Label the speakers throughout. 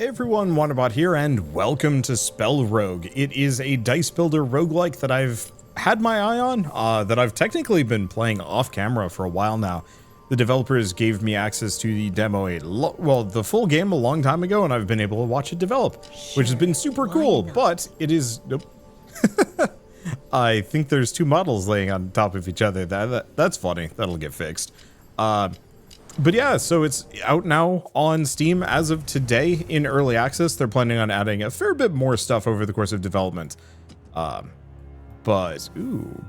Speaker 1: Hey everyone, Wanderbot here, and welcome to SpellRogue. It is a dice builder roguelike that I've had my eye on, that I've technically been playing off camera for a while now. The developers gave me access to the demo, the full game a long time ago, and I've been able to watch it develop, which has been super cool, but it is... Nope. I think there's two models laying on top of each other. That's funny. That'll get fixed. But yeah, so it's out now on Steam as of today in early access. They're planning on adding a fair bit more stuff over the course of development.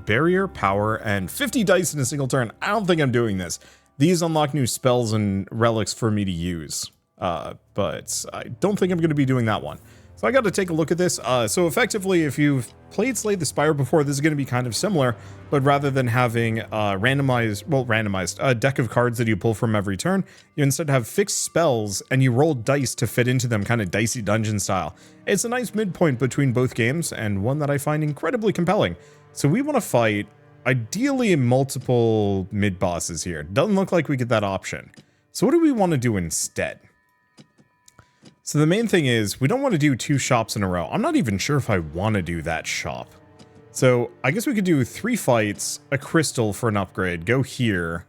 Speaker 1: Barrier, power, and 50 dice in a single turn. I don't think I'm doing this. These unlock new spells and relics for me to use. But I don't think I'm going to be doing that one. So I got to take a look at this. So effectively, if you've played Slay the Spire before, this is going to be kind of similar, but rather than having randomized deck of cards that you pull from every turn, you instead have fixed spells and you roll dice to fit into them, kind of dicey dungeon style. It's a nice midpoint between both games and one that I find incredibly compelling. So we want to fight ideally multiple mid bosses here. Doesn't look like we get that option. So what do we want to do instead? So the main thing is, we don't want to do two shops in a row. I'm not even sure if I want to do that shop. So I guess we could do 3 fights, a crystal for an upgrade, go here.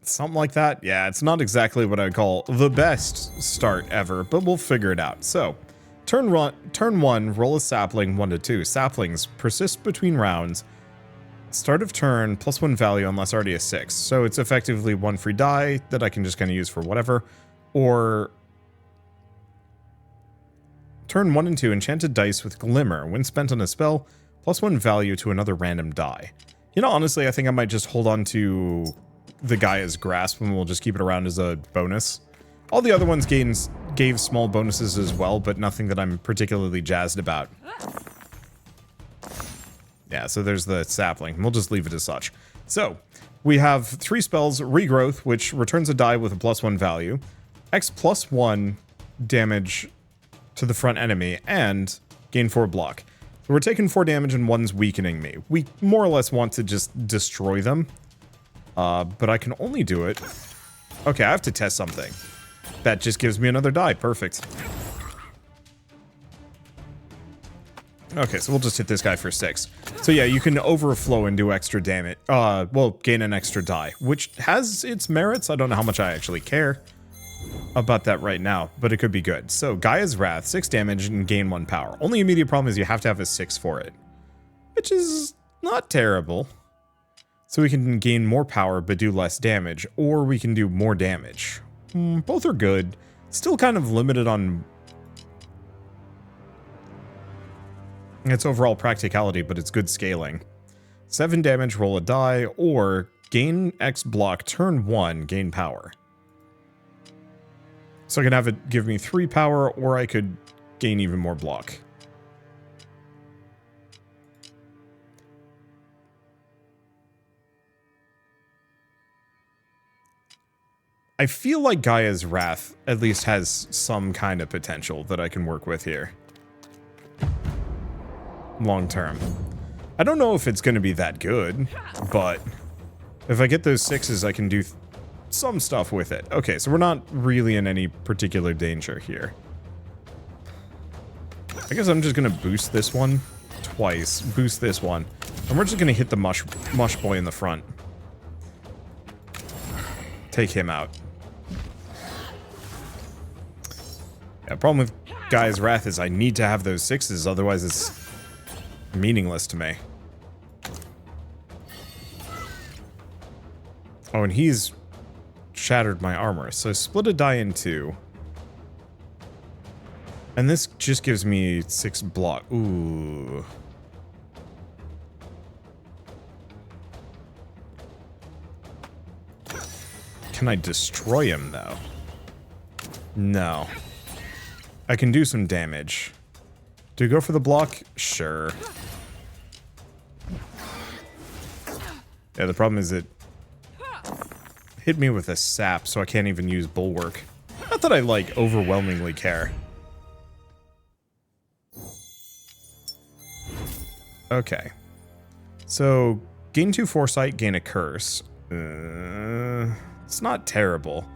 Speaker 1: Something like that. Yeah, it's not exactly what I'd call the best start ever, but we'll figure it out. So, turn 1, roll a sapling 1 to 2. Saplings persist between rounds. Start of turn, +1 value unless already a 6. So it's effectively 1 free die that I can just kind of use for whatever. Or turn 1 and 2, enchanted dice with glimmer. When spent on a spell, +1 value to another random die. You know, honestly, I think I might just hold on to the Gaia's Grasp and we'll just keep it around as a bonus. All the other ones gave small bonuses as well, but nothing that I'm particularly jazzed about. Yeah, so there's the sapling. We'll just leave it as such. So, we have 3 spells, Regrowth, which returns a die with a +1 value, X +1 damage to the front enemy, and gain 4 block. So we're taking 4 damage and 1's weakening me. We more or less want to just destroy them, but I can only do it... Okay, I have to test something. That just gives me another die. Perfect. Okay, so we'll just hit this guy for 6. So yeah, you can overflow and do extra damage. Gain an extra die, which has its merits. I don't know how much I actually care about that right now, but it could be good. So Gaia's Wrath, 6 damage and gain 1 power. Only immediate problem is you have to have a 6 for it, which is not terrible. So we can gain more power but do less damage, or we can do more damage. Both are good. Still kind of limited on its overall practicality, but it's good scaling. 7 damage, roll a die, or gain X block, turn 1, gain power. So I can have it give me 3 power, or I could gain even more block. I feel like Gaia's Wrath at least has some kind of potential that I can work with here. Long term. I don't know if it's going to be that good, but if I get those 6s, I can do some stuff with it. Okay, so we're not really in any particular danger here. I guess I'm just going to boost this one twice, boost this one, and we're just going to hit the mush boy in the front. Take him out. Yeah, problem with Gaia's Wrath is I need to have those 6s, otherwise it's meaningless to me. Oh, and he's shattered my armor. So split a die in 2. And this just gives me 6 block. Ooh. Can I destroy him, though? No. I can do some damage. Do you go for the block? Sure. Yeah, the problem is it hit me with a sap, so I can't even use Bulwark. Not that I, like, overwhelmingly care. Okay. So, gain 2 foresight, gain a curse. It's not terrible.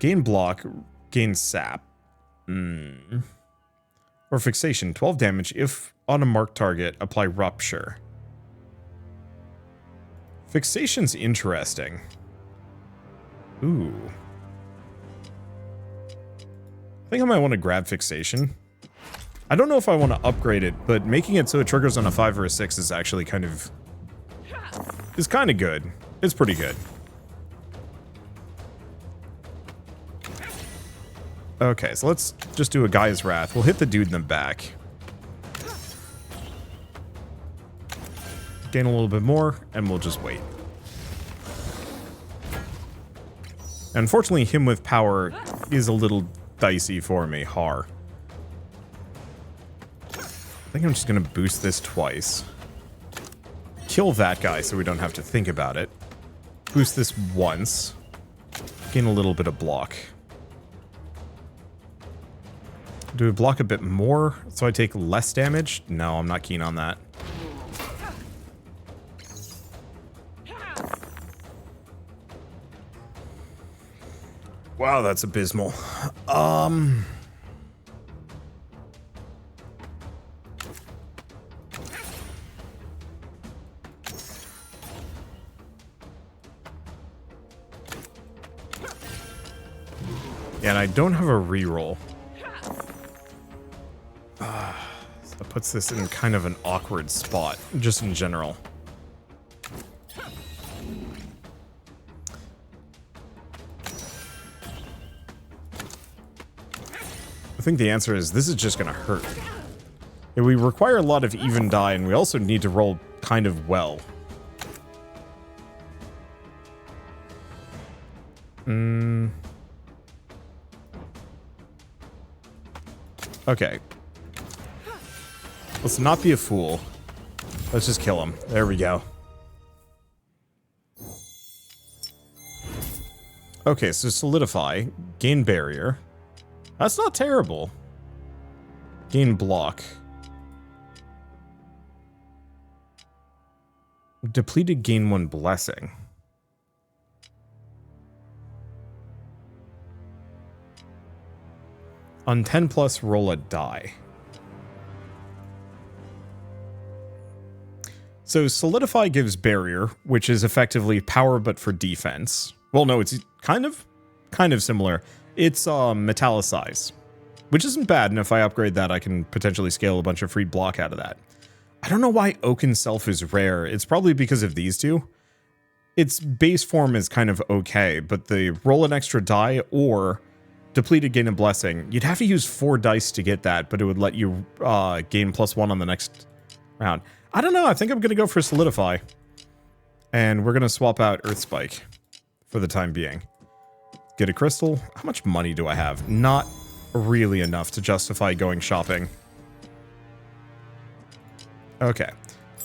Speaker 1: Gain block, gain sap. Or fixation, 12 damage. If on a marked target, apply rupture. Fixation's interesting. Ooh. I think I might want to grab fixation. I don't know if I want to upgrade it, but making it so it triggers on a 5 or a 6 is actually kind of good. It's pretty good. Okay, so let's just do a Gaia's Wrath. We'll hit the dude in the back. Gain a little bit more, and we'll just wait. Unfortunately, him with power is a little dicey for me. I think I'm just going to boost this twice. Kill that guy so we don't have to think about it. Boost this once. Gain a little bit of block. Do we block a bit more so I take less damage? No, I'm not keen on that. Wow, that's abysmal. Yeah, and I don't have a reroll. So that puts this in kind of an awkward spot, just in general. I think the answer is this is just going to hurt. Yeah, we require a lot of even die, and we also need to roll kind of well. Okay. Let's not be a fool. Let's just kill him. There we go. Okay, so solidify. Gain barrier. That's not terrible. Gain block. Depleted, gain 1 blessing. On 10 plus, roll a die. So solidify gives barrier, which is effectively power but for defense. Well, no, it's kind of similar. It's metallicize, which isn't bad, and if I upgrade that, I can potentially scale a bunch of free block out of that. I don't know why Oaken Self is rare. It's probably because of these two. Its base form is kind of okay, but the roll an extra die or depleted, gain a blessing. You'd have to use 4 dice to get that, but it would let you gain +1 on the next round. I don't know. I think I'm going to go for Solidify. And we're going to swap out Earth Spike for the time being. Get a crystal. How much money do I have? Not really enough to justify going shopping. Okay.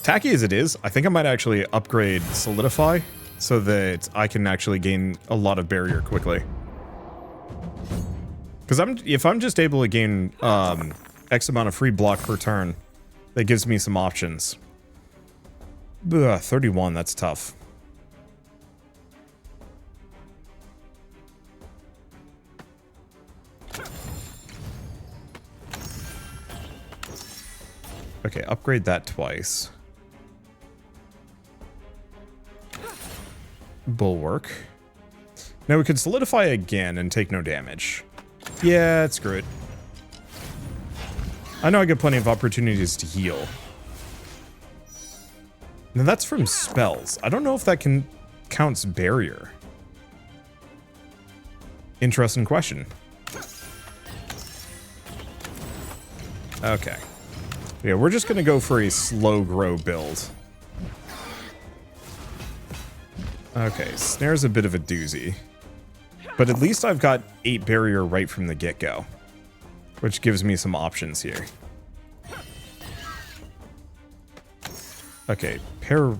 Speaker 1: Tacky as it is, I think I might actually upgrade Solidify so that I can actually gain a lot of barrier quickly. Because if I'm just able to gain X amount of free block per turn, that gives me some options. Ugh, 31, that's tough. Okay, upgrade that twice. Bulwark. Now we could solidify again and take no damage. Yeah, screw it. I know I get plenty of opportunities to heal. Now that's from spells. I don't know if that counts barrier. Interesting question. Okay. Yeah, we're just gonna go for a slow grow build. Okay, snare's a bit of a doozy. But at least I've got 8 barrier right from the get-go, which gives me some options here. Okay,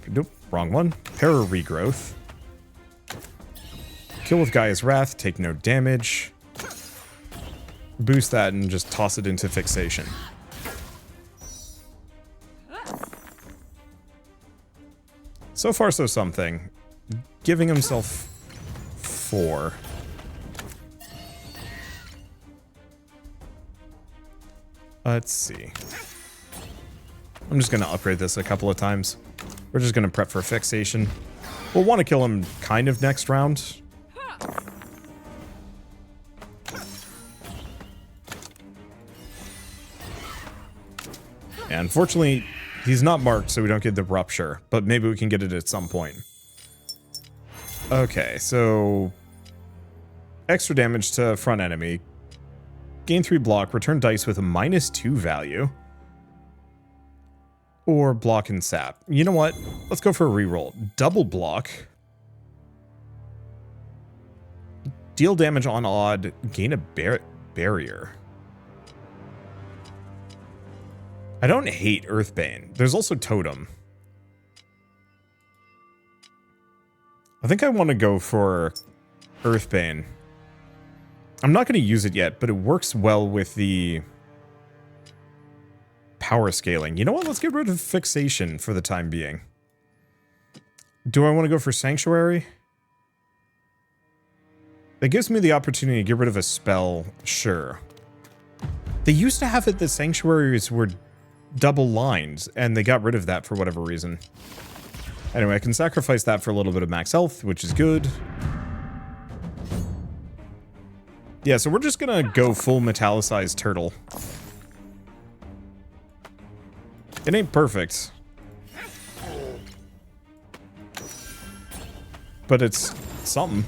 Speaker 1: nope, wrong one. Para regrowth. Kill with Gaia's Wrath, take no damage. Boost that and just toss it into fixation. So far, so something. Giving himself 4. Let's see. I'm just going to upgrade this a couple of times. We're just going to prep for fixation. We'll want to kill him kind of next round. And unfortunately, he's not marked, so we don't get the rupture. But maybe we can get it at some point. Okay, so... extra damage to front enemy. Gain 3 block, return dice with a -2 value. Or block and sap. You know what? Let's go for a reroll. Double block. Deal damage on odd. Gain a barrier. I don't hate Earthbane. There's also Totem. I think I want to go for Earthbane. I'm not going to use it yet, but it works well with the power scaling. You know what? Let's get rid of fixation for the time being. Do I want to go for Sanctuary? It gives me the opportunity to get rid of a spell. Sure. They used to have it that Sanctuaries were double lined, and they got rid of that for whatever reason. Anyway, I can sacrifice that for a little bit of max health, which is good. Yeah, so we're just gonna go full metallicized turtle. It ain't perfect. But it's something.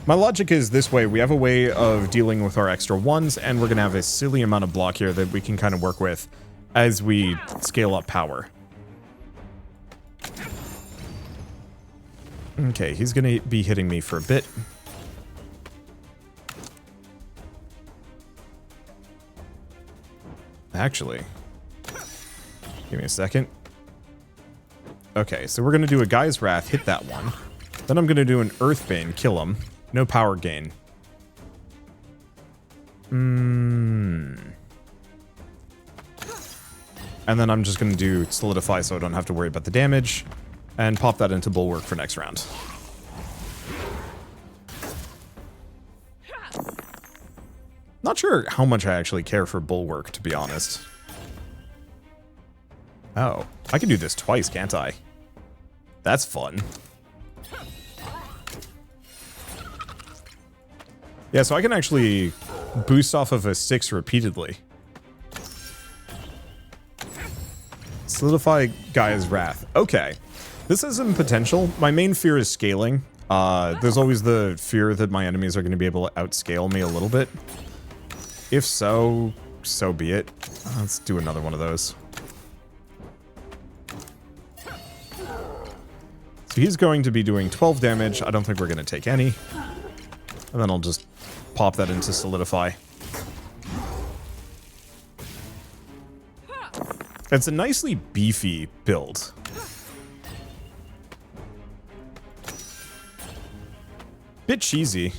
Speaker 1: My logic is this way. We have a way of dealing with our extra ones, and we're going to have a silly amount of block here that we can kind of work with as we scale up power. Okay, he's going to be hitting me for a bit. Actually, give me a second. Okay, so we're going to do a Guy's Wrath, hit that one. Then I'm going to do an Earthbane, kill him. No power gain. And then I'm just going to do Solidify so I don't have to worry about the damage. And pop that into Bulwark for next round. Not sure how much I actually care for Bulwark, to be honest. Oh, I can do this twice, can't I? That's fun. Yeah, so I can actually boost off of a 6 repeatedly. Solidify Gaia's Wrath. Okay. This has some potential. My main fear is scaling. There's always the fear that my enemies are going to be able to outscale me a little bit. If so, so be it. Let's do another one of those. So he's going to be doing 12 damage. I don't think we're going to take any. And then I'll just pop that into Solidify. It's a nicely beefy build. Bit cheesy.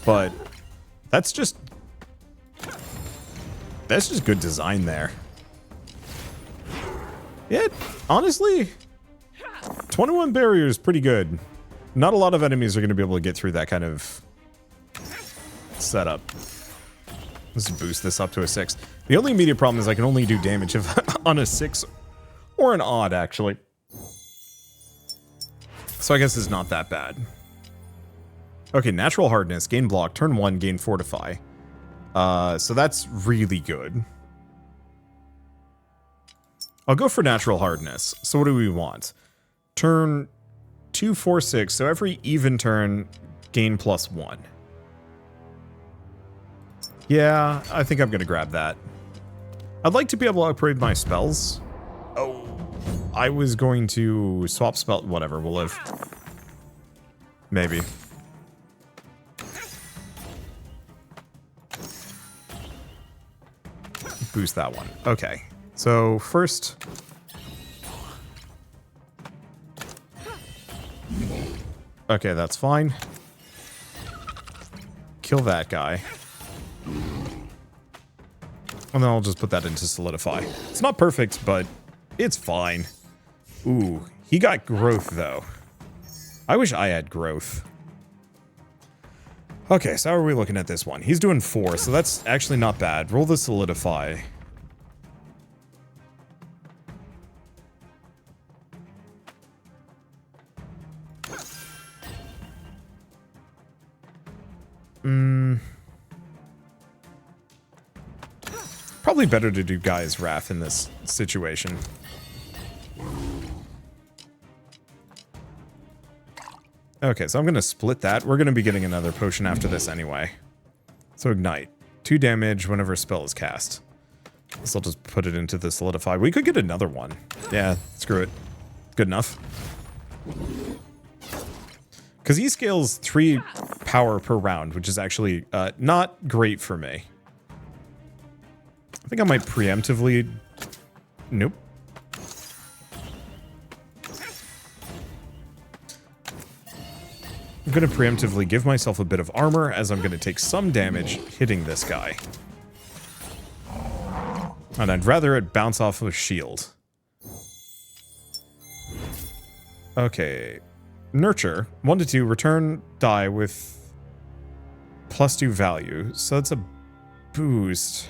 Speaker 1: But that's just good design there. Yeah, honestly, 21 barrier is pretty good. Not a lot of enemies are going to be able to get through that kind of setup. Let's boost this up to a 6. The only immediate problem is I can only do damage if on a 6 or an odd, actually. So I guess it's not that bad. Okay, natural hardness, gain block, turn 1, gain fortify. So that's really good. I'll go for natural hardness. So what do we want? Turn 2, 4, 6. So every even turn, gain +1. Yeah, I think I'm going to grab that. I'd like to be able to upgrade my spells. Oh, I was going to swap spell. Whatever, we'll live. Maybe. Boost that one. Okay. So first, okay, that's fine. Kill that guy. And then I'll just put that into Solidify. It's not perfect, but it's fine. Ooh, he got growth though. I wish I had growth. Okay, so how are we looking at this one? He's doing 4, so that's actually not bad. Roll the solidify. Probably better to do Guy's Wrath in this situation. Okay, so I'm going to split that. We're going to be getting another potion after this anyway. So Ignite. 2 damage whenever a spell is cast. So I'll just put it into the Solidify. We could get another one. Yeah, screw it. Good enough. Because he scales 3 power per round, which is actually not great for me. I think I might preemptively... Nope. I'm going to preemptively give myself a bit of armor as I'm going to take some damage hitting this guy. And I'd rather it bounce off of a shield. Okay. Nurture. 1 to 2. Return die with +2 value. So that's a boost.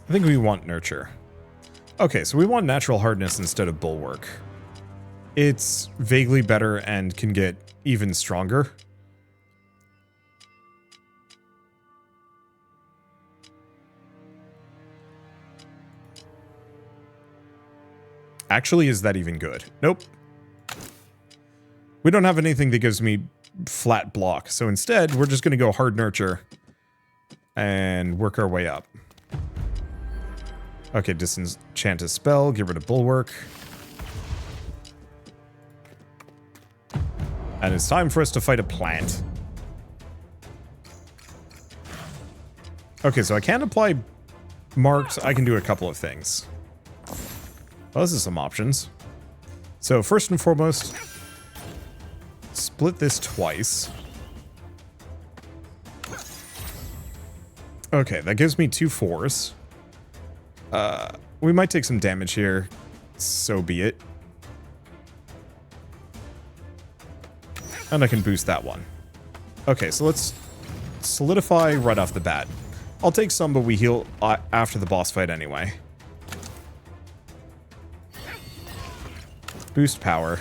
Speaker 1: I think we want Nurture. Okay, so we want Natural Hardness instead of Bulwark. It's vaguely better and can get even stronger. Actually, is that even good? Nope. We don't have anything that gives me flat block, so instead, we're just going to go Hard Nurture and work our way up. Okay, disenchant a spell, get rid of Bulwark. And it's time for us to fight a plant. Okay, so I can't apply marked. I can do a couple of things. Well, this is some options. So first and foremost, split this twice. Okay, that gives me 2 4s. We might take some damage here. So be it. And I can boost that one. Okay, so let's solidify right off the bat. I'll take some, but we heal after the boss fight anyway. Boost power.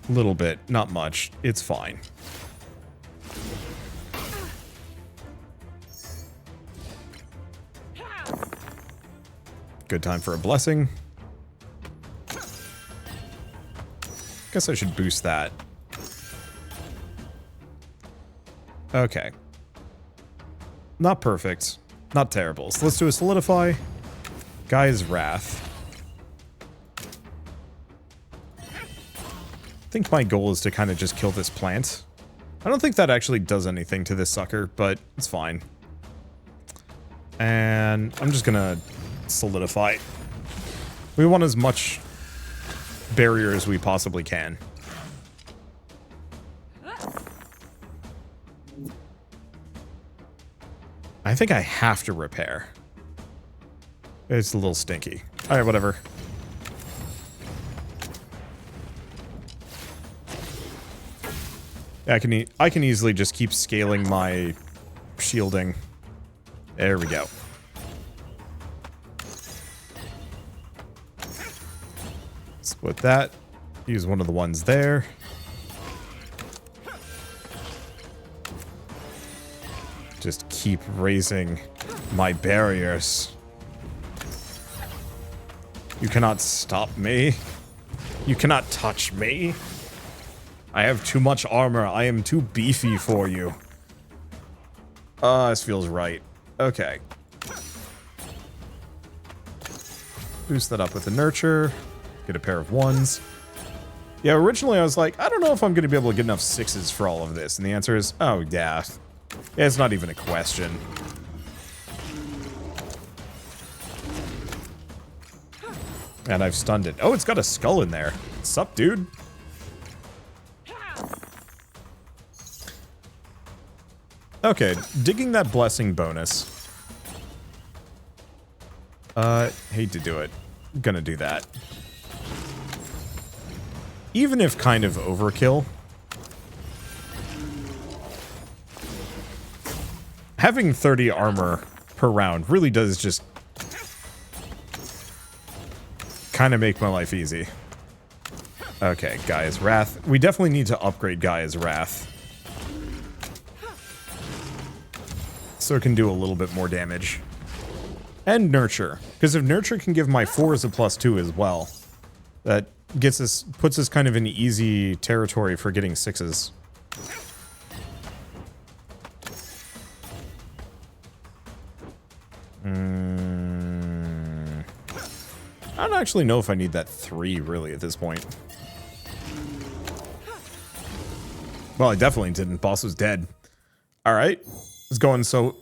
Speaker 1: A little bit, not much. It's fine. Good time for a blessing. Guess I should boost that. Okay. Not perfect. Not terrible. So let's do a solidify. Guy's Wrath. I think my goal is to kind of just kill this plant. I don't think that actually does anything to this sucker, but it's fine. And I'm just gonna solidify. We want as much barrier as we possibly can. I think I have to repair. It's a little stinky. Alright, whatever. Yeah, I can easily just keep scaling my shielding. There we go. Split that. Use one of the ones there. Just keep raising my barriers. You cannot stop me. You cannot touch me. I have too much armor. I am too beefy for you. This feels right. Okay. Boost that up with a nurture. Get a pair of 1s. Yeah, originally I was like, I don't know if I'm going to be able to get enough 6s for all of this. And the answer is, oh, yeah. It's not even a question. And I've stunned it. Oh, it's got a skull in there. Sup, dude? Okay, digging that blessing bonus. Hate to do it. Gonna do that. Even if kind of overkill. Having 30 armor per round really does just kind of make my life easy. Okay, Gaia's Wrath. We definitely need to upgrade Gaia's Wrath. So it can do a little bit more damage. And Nurture. Because if Nurture can give my 4s a +2 as well, that gets us, puts us kind of in easy territory for getting 6s. I don't actually know if I need that 3 really at this point. Well, I definitely didn't. Boss was dead. Alright. It's going so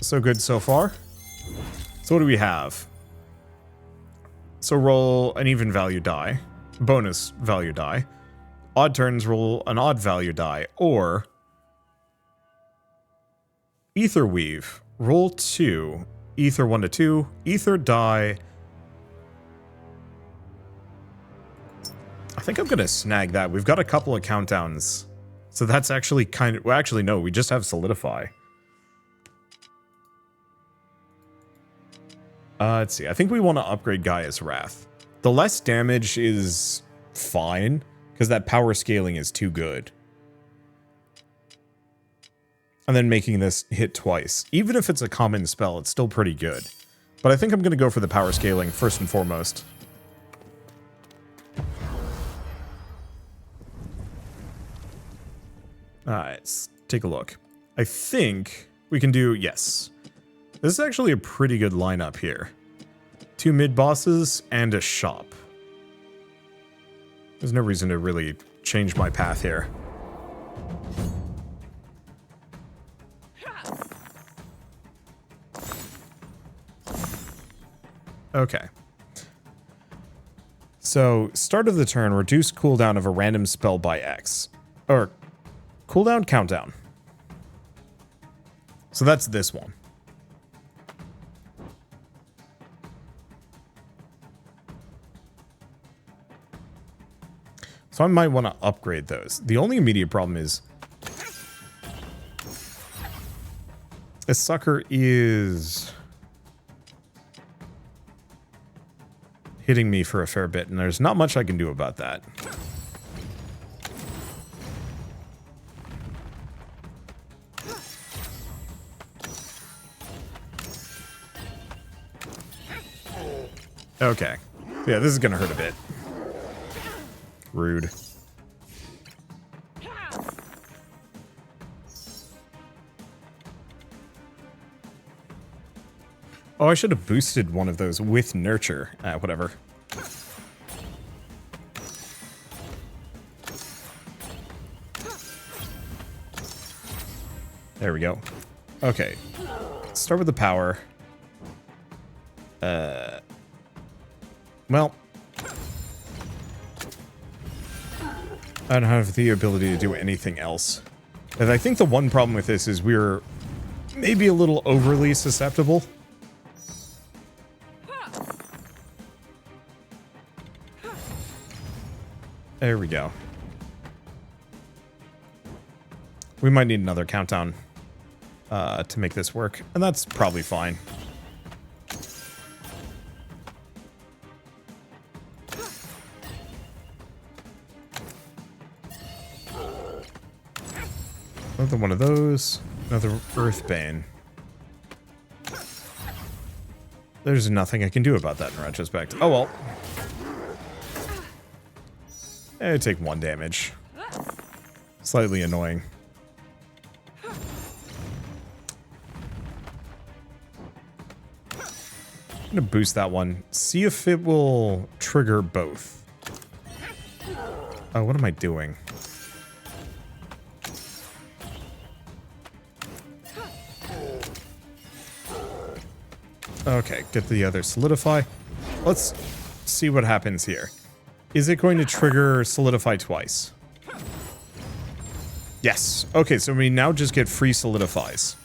Speaker 1: good so far. So what do we have? So roll an even value die. Bonus value die. Odd turns, roll an odd value die. Or Ether Weave. Roll 2. Ether 1 to 2. Ether die. I think I'm gonna snag that. We've got a couple of countdowns. So that's actually kind of... Well, actually, no. We just have Solidify. Let's see. I think we want to upgrade Gaia's Wrath. The less damage is fine, because that power scaling is too good. And then making this hit twice. Even if it's a common spell, it's still pretty good. But I think I'm going to go for the power scaling first and foremost. Alright, let's take a look. I think we can do... Yes. This is actually a pretty good lineup here. 2 mid-bosses and a shop. There's no reason to really change my path here. Okay. So, start of the turn, reduce cooldown of a random spell by X. Or, cooldown, countdown. So that's this one. So I might want to upgrade those. The only immediate problem is... this sucker is... hitting me for a fair bit, and there's not much I can do about that. Okay. Yeah, this is gonna hurt a bit. Rude. Oh, I should have boosted one of those with Nurture. Whatever. There we go. Okay. Let's start with the power. Well. I don't have the ability to do anything else. And I think the one problem with this is we're maybe a little overly susceptible. There we go. We might need another countdown to make this work, and that's probably fine. Another one of those. Another Earthbane. There's nothing I can do about that in retrospect. Oh well. I take 1 damage. Slightly annoying. I'm gonna boost that one. See if it will trigger both. Oh, what am I doing? Okay, get the other Solidify. Let's see what happens here. Is it going to trigger Solidify twice? Yes. Okay, so we now just get free solidifies.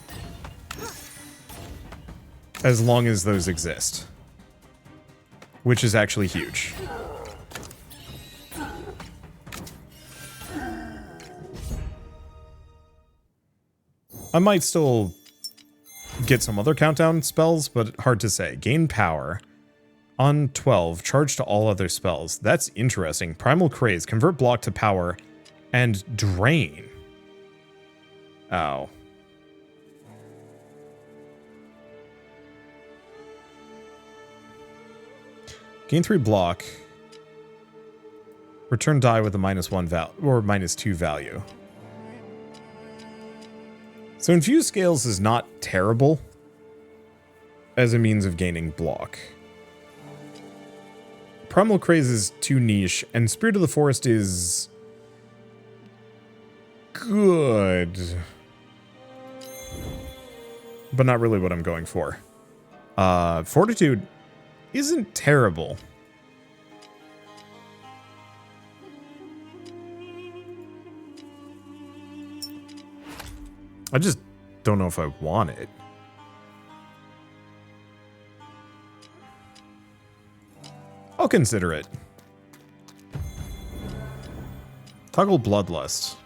Speaker 1: As long as those exist. Which is actually huge. I might still get some other countdown spells, but hard to say. Gain power. On 12, charge to all other spells. That's interesting. Primal Craze. Convert block to power. And drain. Oh. Gain 3 block. Return die with a -1 value or -2 value. So Infused Scales is not terrible as a means of gaining block. Primal Craze is too niche, and Spirit of the Forest is good, but not really what I'm going for. Fortitude isn't terrible. I just don't know if I want it. I'll consider it. Toggle Bloodlust.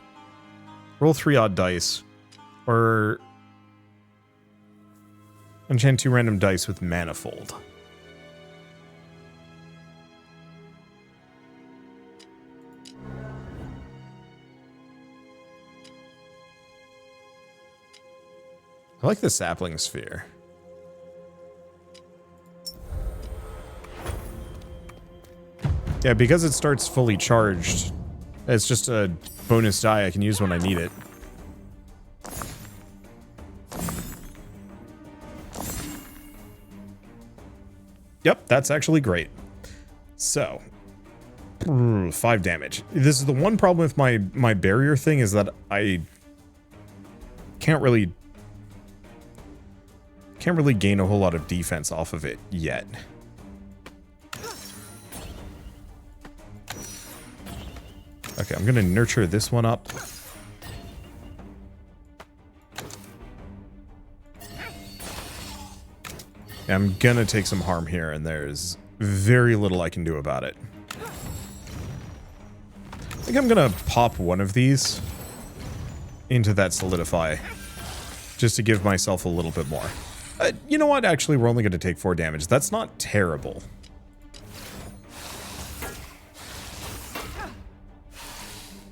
Speaker 1: Roll 3 odd dice. Or enchant 2 random dice with Manifold. I like the Sapling Sphere. Yeah, because it starts fully charged, it's just a bonus die I can use when I need it. Yep, that's actually great. So, 5 damage. This is the one problem with my barrier thing, is that I can't really gain a whole lot of defense off of it yet. Okay, I'm gonna nurture this one up. I'm gonna take some harm here, and there's very little I can do about it. I think I'm gonna pop one of these into that solidify, just to give myself a little bit more. You know what? Actually, we're only gonna take 4 damage. That's not terrible.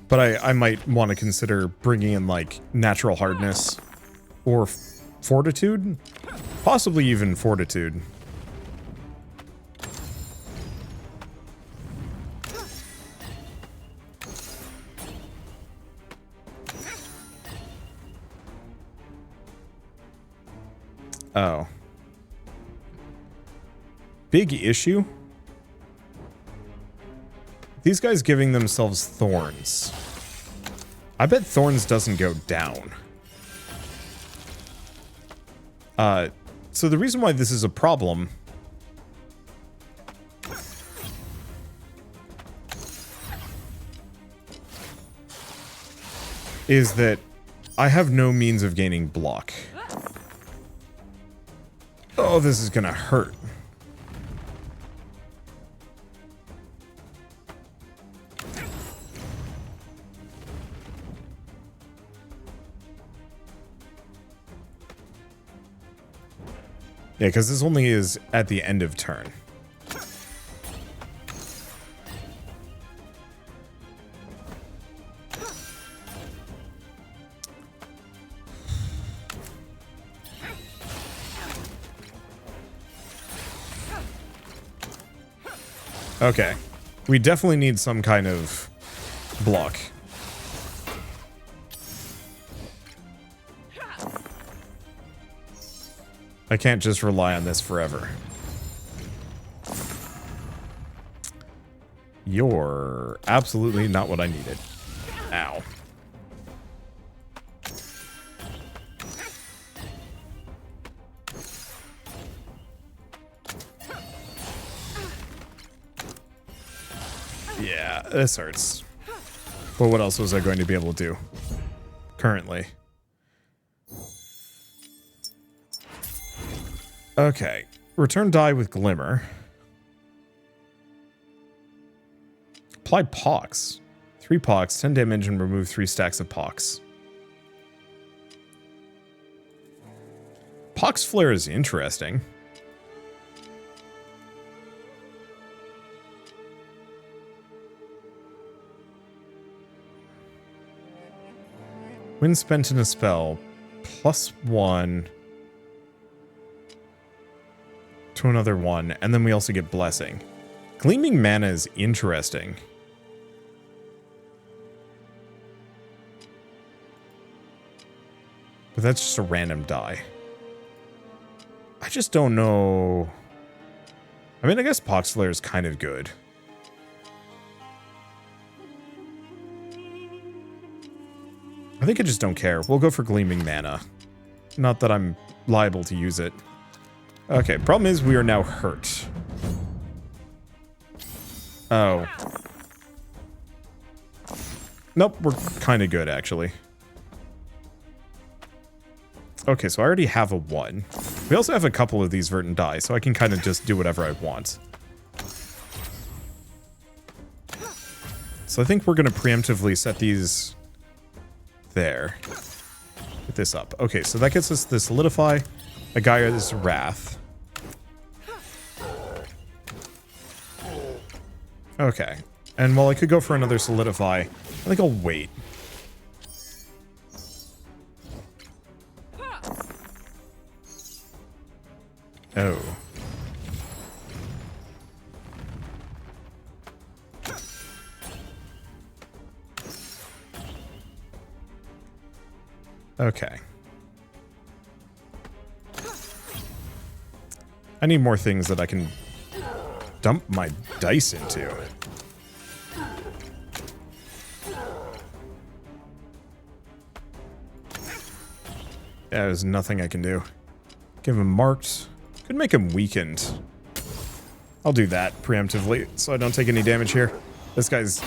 Speaker 1: But I might want to consider bringing in, like, natural hardness or fortitude. Possibly even fortitude. Oh. Big issue? These guys giving themselves thorns. I bet thorns doesn't go down. So the reason why this is a problem is that I have no means of gaining block. Oh, this is gonna hurt. Yeah, because this only is at the end of turn. Okay. We definitely need some kind of block. I can't just rely on this forever. You're absolutely not what I needed. Ow. Yeah, this hurts. But what else was I going to be able to do? currently. Okay. Return die with Glimmer. Apply Pox. 3 Pox, 10 damage, and remove 3 stacks of Pox. Pox Flare is interesting. When spent in a spell, +1 to another one, and then we also get Blessing. Gleaming Mana is interesting. But that's just a random die. I just don't know. I mean, I guess Pox Flare is kind of good. I think I just don't care. We'll go for Gleaming Mana. Not that I'm liable to use it. Okay, problem is we are now hurt. Oh. Nope, we're kind of good, actually. Okay, so I already have a 1. We also have a couple of these Verdant die, so I can kind of just do whatever I want. So I think we're going to preemptively set these there. Get this up. Okay, so that gets us the Solidify, a Gaia's Wrath. Okay, and while I could go for another Solidify, I think I'll wait. Oh. Okay. I need more things that I can dump my dice into. Yeah, there's nothing I can do. Give him marked. Could make him weakened. I'll do that preemptively so I don't take any damage here. This guy's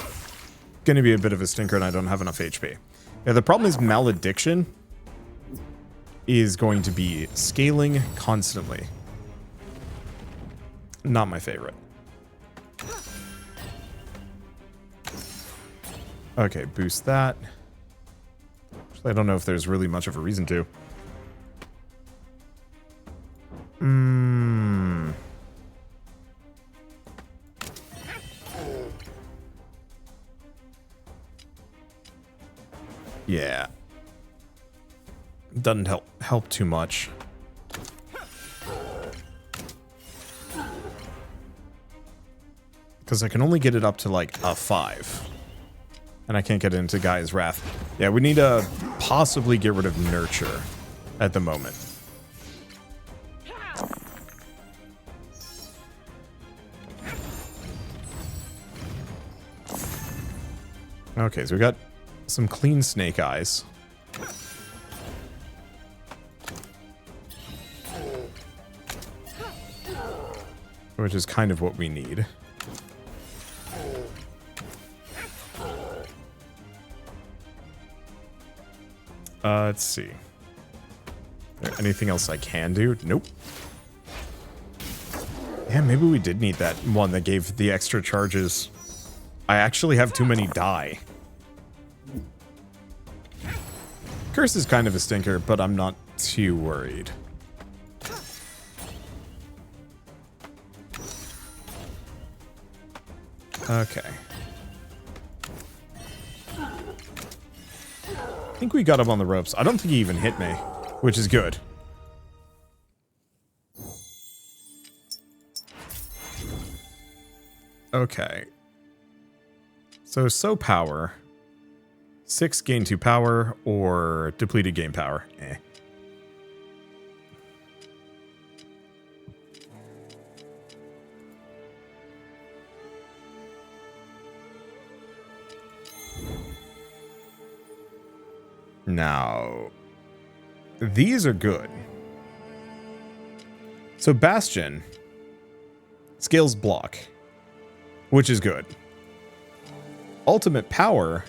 Speaker 1: gonna be a bit of a stinker and I don't have enough HP. Yeah, the problem is Malediction is going to be scaling constantly. Not my favorite. Okay, boost that. Actually, I don't know if there's really much of a reason to. Yeah. Doesn't help too much. Because I can only get it up to like a 5. And I can't get into Gaia's Wrath. Yeah, we need to possibly get rid of Nurture at the moment. Okay, so we got some clean Snake Eyes. Which is kind of what we need. Let's see. Is there anything else I can do? Nope. Yeah, maybe we did need that one that gave the extra charges. I actually have too many die. Curse is kind of a stinker, but I'm not too worried. Okay. I think we got him on the ropes. I don't think he even hit me, which is good. Okay. So power. 6 gain 2 power or depleted gain power. Eh. Now, these are good. So Bastion scales block, which is good. Ultimate power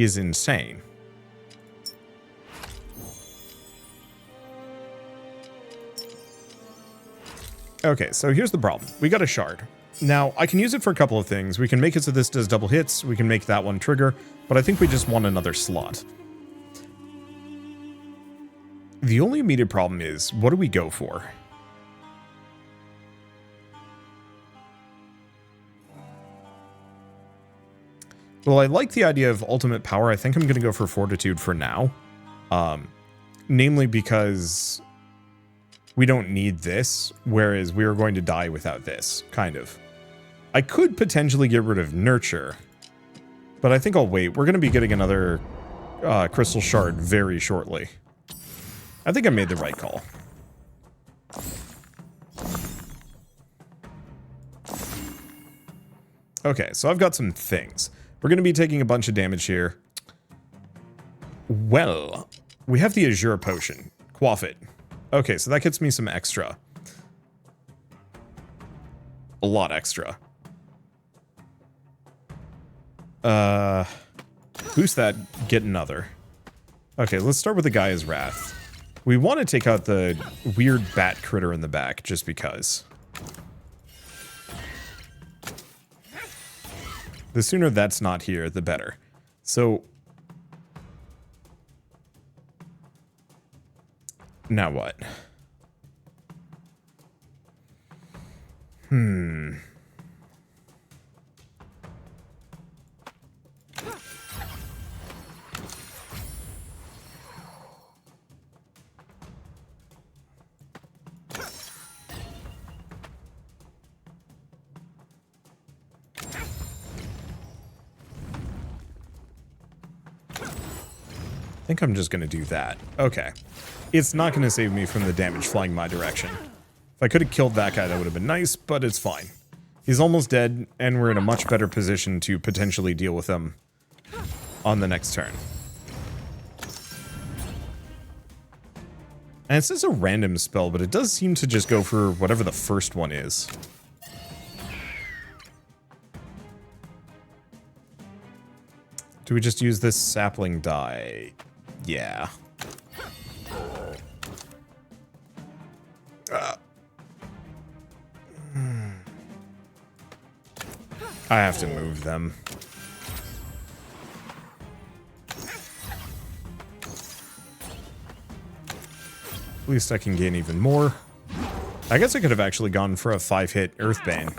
Speaker 1: is insane. Okay, so here's the problem. We got a shard. Now, I can use it for a couple of things. We can make it so this does double hits. We can make that one trigger. But I think we just want another slot. The only immediate problem is, what do we go for? Well, I like the idea of ultimate power. I think I'm going to go for fortitude for now. Namely because we don't need this, whereas we are going to die without this, kind of. I could potentially get rid of nurture, but I think I'll wait. We're going to be getting another crystal shard very shortly. I think I made the right call. Okay, so I've got some things. We're going to be taking a bunch of damage here. Well, we have the Azure Potion. Quaff it. Okay, so that gets me some extra. A lot extra. Boost that, get another. Okay, let's start with the Gaia's Wrath. We want to take out the weird bat critter in the back, just because. The sooner that's not here, the better. So, now what? I think I'm just going to do that. Okay. It's not going to save me from the damage flying my direction. If I could have killed that guy, that would have been nice, but it's fine. He's almost dead, and we're in a much better position to potentially deal with him on the next turn. And it says a random spell, but it does seem to just go for whatever the first one is. Do we just use this sapling die? Yeah. I have to move them. At least I can gain even more. I guess I could have actually gone for a 5-hit Earthbane.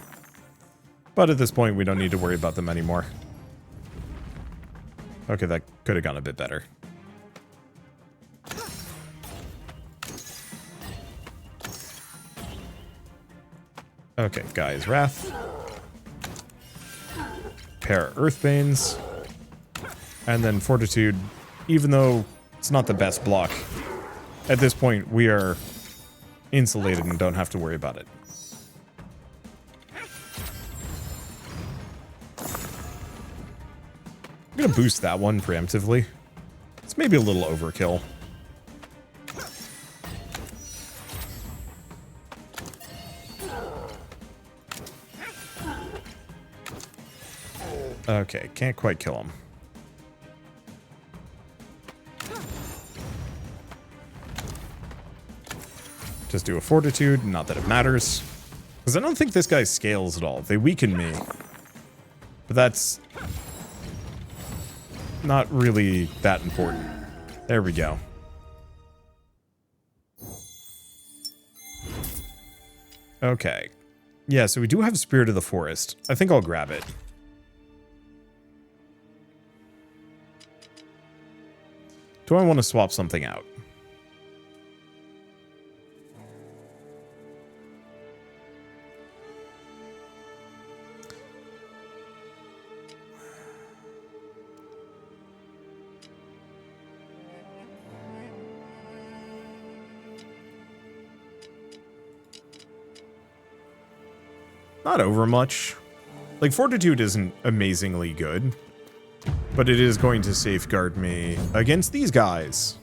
Speaker 1: But at this point, we don't need to worry about them anymore. Okay, that could have gone a bit better. Okay, Gaia's Wrath. Pair Earthbanes. And then Fortitude, even though it's not the best block, at this point we are insulated and don't have to worry about it. I'm gonna boost that one preemptively. It's maybe a little overkill. Okay, can't quite kill him. Just do a Fortitude, not that it matters. Because I don't think this guy scales at all. They weaken me. But that's not really that important. There we go. Okay. Yeah, so we do have Spirit of the Forest. I think I'll grab it. Do I want to swap something out? Not over much. Like, Fortitude isn't amazingly good, but it is going to safeguard me against these guys.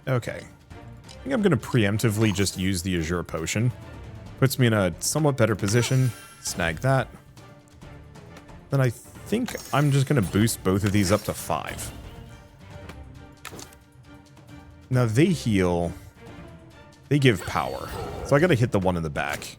Speaker 1: Okay. I think I'm going to preemptively just use the Azure Potion. Puts me in a somewhat better position. Snag that. Then I think I'm just going to boost both of these up to 5. Now they heal. They give power. So I got to hit the one in the back.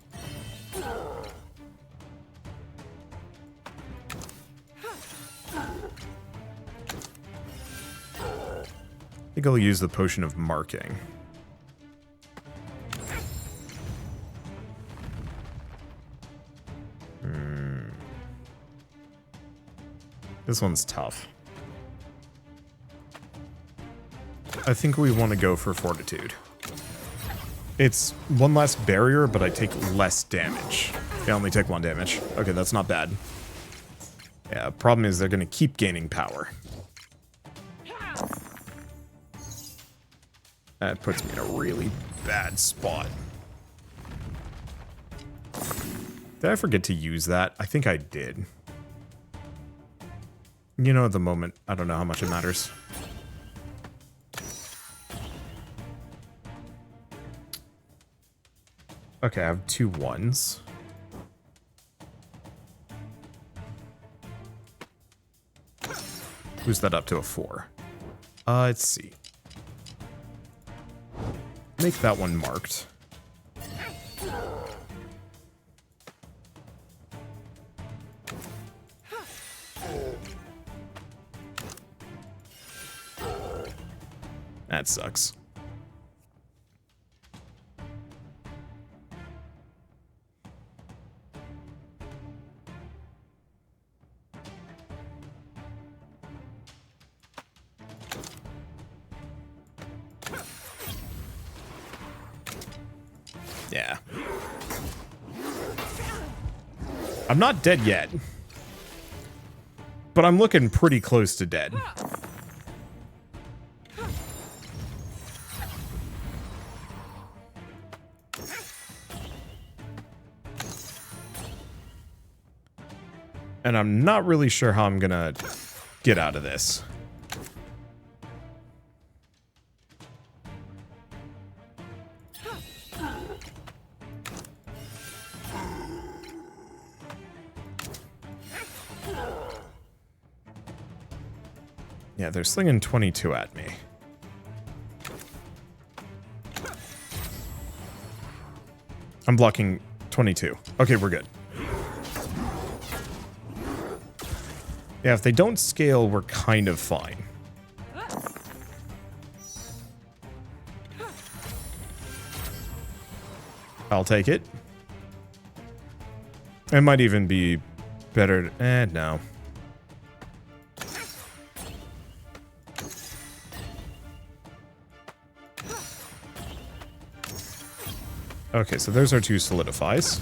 Speaker 1: I think I'll use the potion of marking. This one's tough. I think we want to go for Fortitude. It's one less barrier, but I take less damage. I only take 1 damage. Okay, that's not bad. Yeah, problem is they're going to keep gaining power. That puts me in a really bad spot. Did I forget to use that? I think I did. You know, at the moment, I don't know how much it matters. Okay, I have 2 1s. Boost that up to a 4. Let's see. Make that one marked. That sucks. Yeah. I'm not dead yet. But I'm looking pretty close to dead. And I'm not really sure how I'm gonna get out of this. Yeah, they're slinging 22 at me. I'm blocking 22. Okay, we're good. Yeah, if they don't scale, we're kind of fine. I'll take it. It might even be better. No. Okay, so there's our 2 solidifies.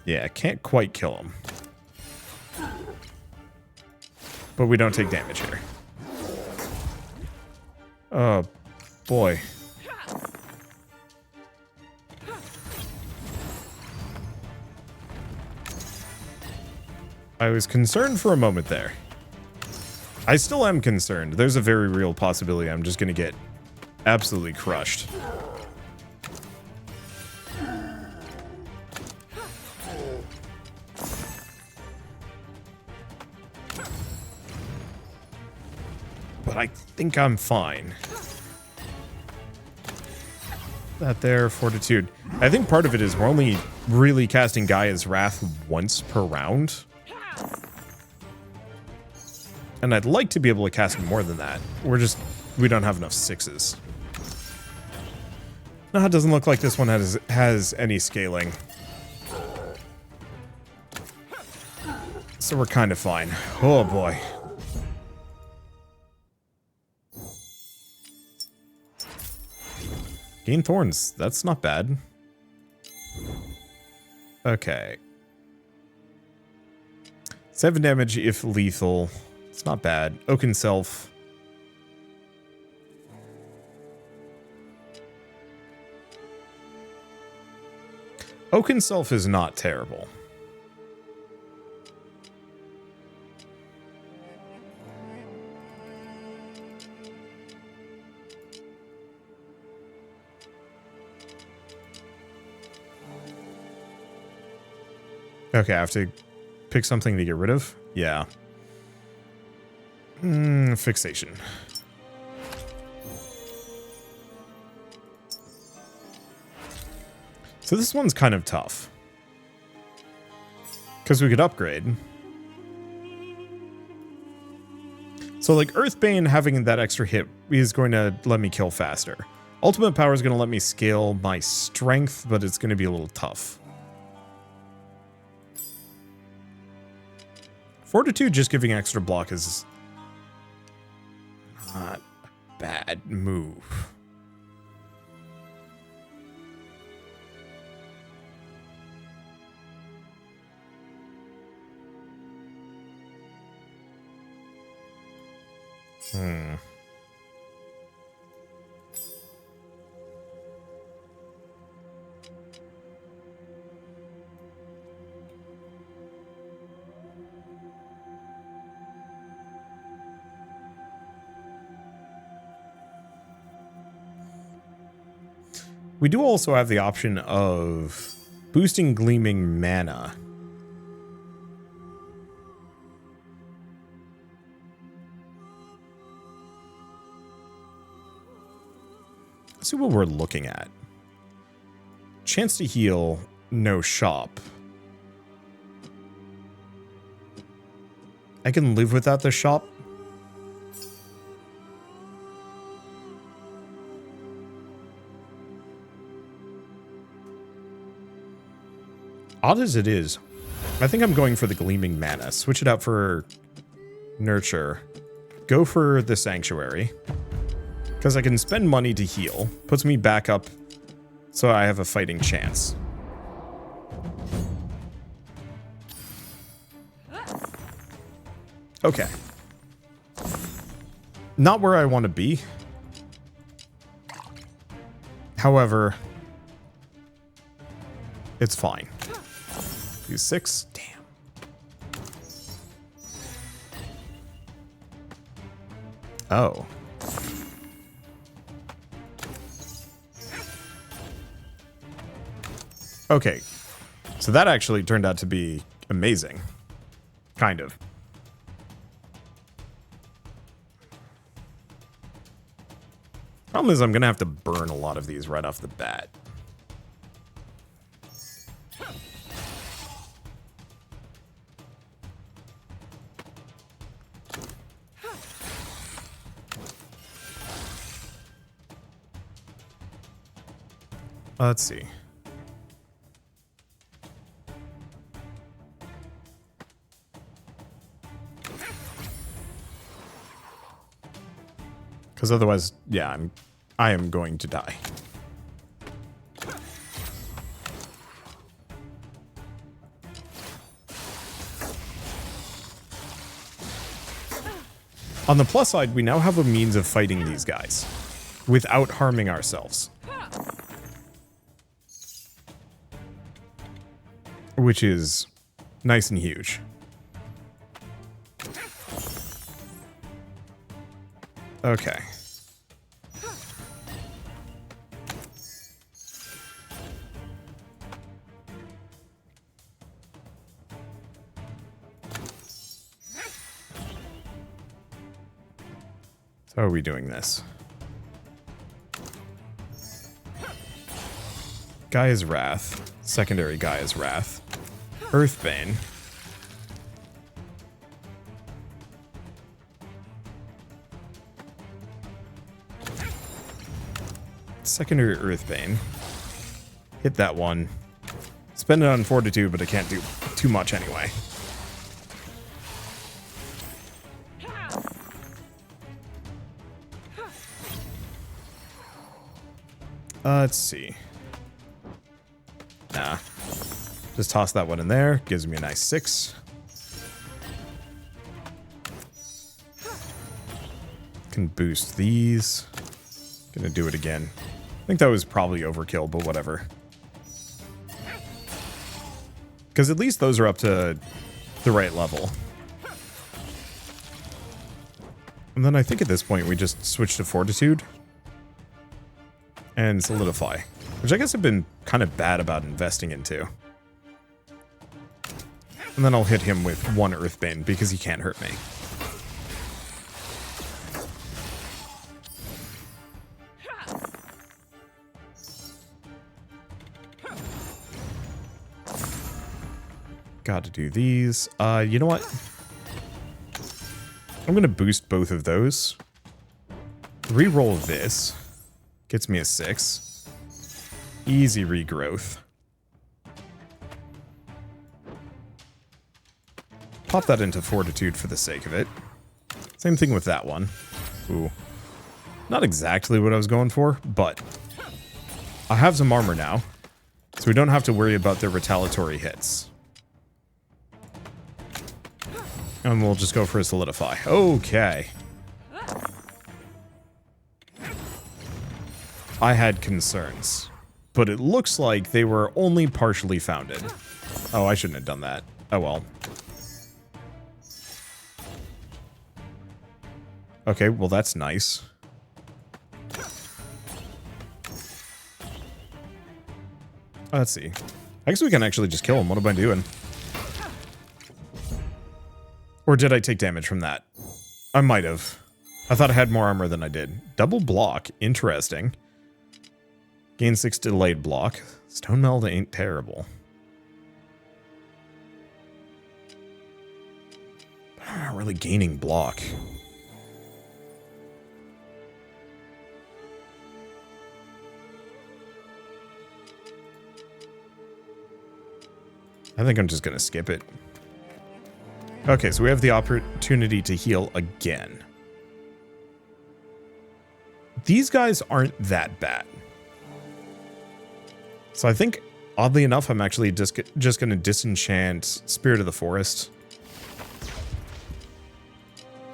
Speaker 1: Yeah, can't quite kill him. But we don't take damage here. Oh, boy. I was concerned for a moment there. I still am concerned. There's a very real possibility I'm just going to get absolutely crushed. But I think I'm fine. That there, Fortitude. I think part of it is we're only really casting Gaia's Wrath once per round. And I'd like to be able to cast more than that. We don't have enough 6s. No, it doesn't look like this one has any scaling. So we're kind of fine. Oh boy. Gain Thorns, that's not bad. Okay. 7 damage if lethal. It's not bad. Oaken Self. Oaken Self is not terrible. Okay, I have to pick something to get rid of? Yeah. Fixation. So this one's kind of tough. Because we could upgrade. So like Earthbane having that extra hit is going to let me kill faster. Ultimate Power is going to let me scale my strength, but it's going to be a little tough. Fortitude just giving extra block is not a bad move. We do also have the option of boosting Gleaming Mana. Let's see what we're looking at. Chance to heal, no shop. I can live without the shop. Odd as it is, I think I'm going for the Gleaming Mana. Switch it out for Nurture. Go for the Sanctuary. Because I can spend money to heal. Puts me back up so I have a fighting chance. Okay. Not where I want to be. However, it's fine. Use 6. Damn. Oh. Okay. So that actually turned out to be amazing. Kind of. Problem is I'm going to have to burn a lot of these right off the bat. Let's see. Because otherwise, yeah, I am going to die. On the plus side, we now have a means of fighting these guys without harming ourselves. Which is nice and huge. Okay. So how are we doing this? Gaia's Wrath. Secondary Gaia's Wrath. Earthbane. Secondary Earthbane. Hit that one. Spend it on Fortitude, but I can't do too much anyway. Let's see. Nah. Just toss that one in there. Gives me a nice 6. Can boost these. Gonna do it again. I think that was probably overkill, but whatever. Because at least those are up to the right level. And then I think at this point we just switch to Fortitude. And Solidify. Which I guess I've been kind of bad about investing into. And then I'll hit him with 1 Earthbane because he can't hurt me. Got to do these. You know what? I'm going to boost both of those. Reroll this. Gets me a 6. Easy regrowth. Pop that into Fortitude for the sake of it. Same thing with that one. Ooh. Not exactly what I was going for, but I have some armor now, so we don't have to worry about their retaliatory hits. And we'll just go for a Solidify. Okay. I had concerns, but it looks like they were only partially founded. Oh, I shouldn't have done that. Oh well. Okay, well that's nice. Let's see. I guess we can actually just kill him. What am I doing? Or did I take damage from that? I might have. I thought I had more armor than I did. Double block. Interesting. Gain 6 delayed block. Stone Meld ain't terrible. But I'm not really gaining block. I think I'm just going to skip it. Okay, so we have the opportunity to heal again. These guys aren't that bad. So I think, oddly enough, I'm actually just going to disenchant Spirit of the Forest.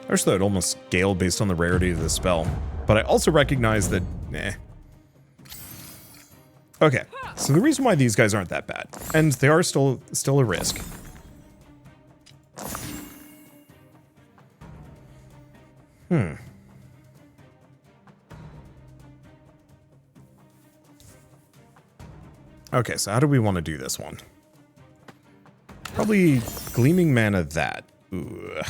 Speaker 1: I wish that would almost scale based on the rarity of the spell. But I also recognize that, Okay, so the reason why these guys aren't that bad, and they are still a risk. Okay, so how do we want to do this one? Probably Gleaming Mana that. Ugh.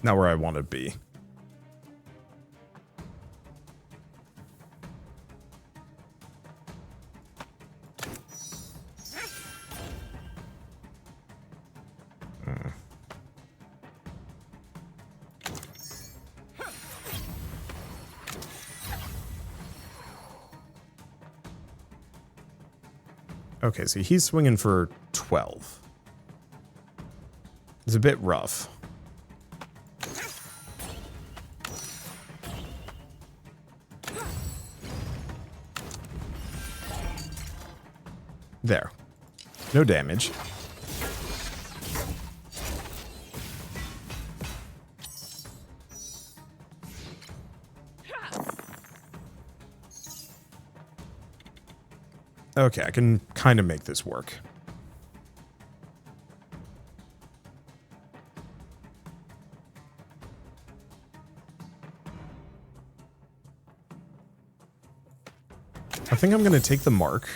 Speaker 1: Not where I want to be. Okay, so he's swinging for 12. It's a bit rough. There. No damage. Okay, I can kind of make this work. I think I'm going to take the mark.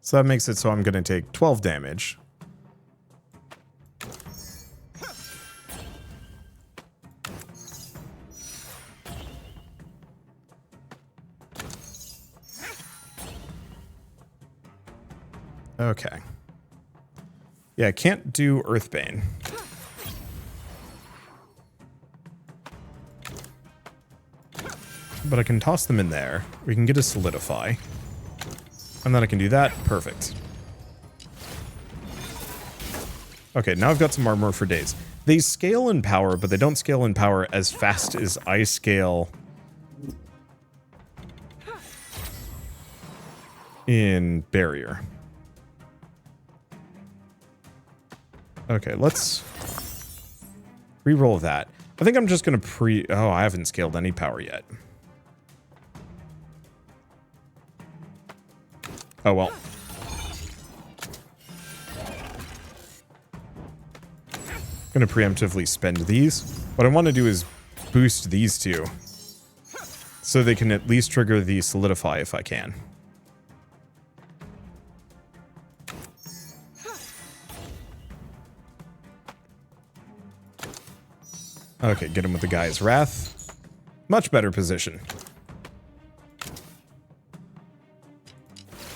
Speaker 1: So that makes it so I'm going to take 12 damage. Okay. Yeah, I can't do Earthbane. But I can toss them in there. We can get a Solidify. And then I can do that. Perfect. Okay, now I've got some armor for days. They scale in power, but they don't scale in power as fast as I scale in barrier. Okay, let's re-roll that. I think I'm just going to Oh, I haven't scaled any power yet. Oh, well. I'm going to preemptively spend these. What I want to do is boost these two, so they can at least trigger the Solidify if I can. Okay, get him with the Guy's Wrath. Much better position.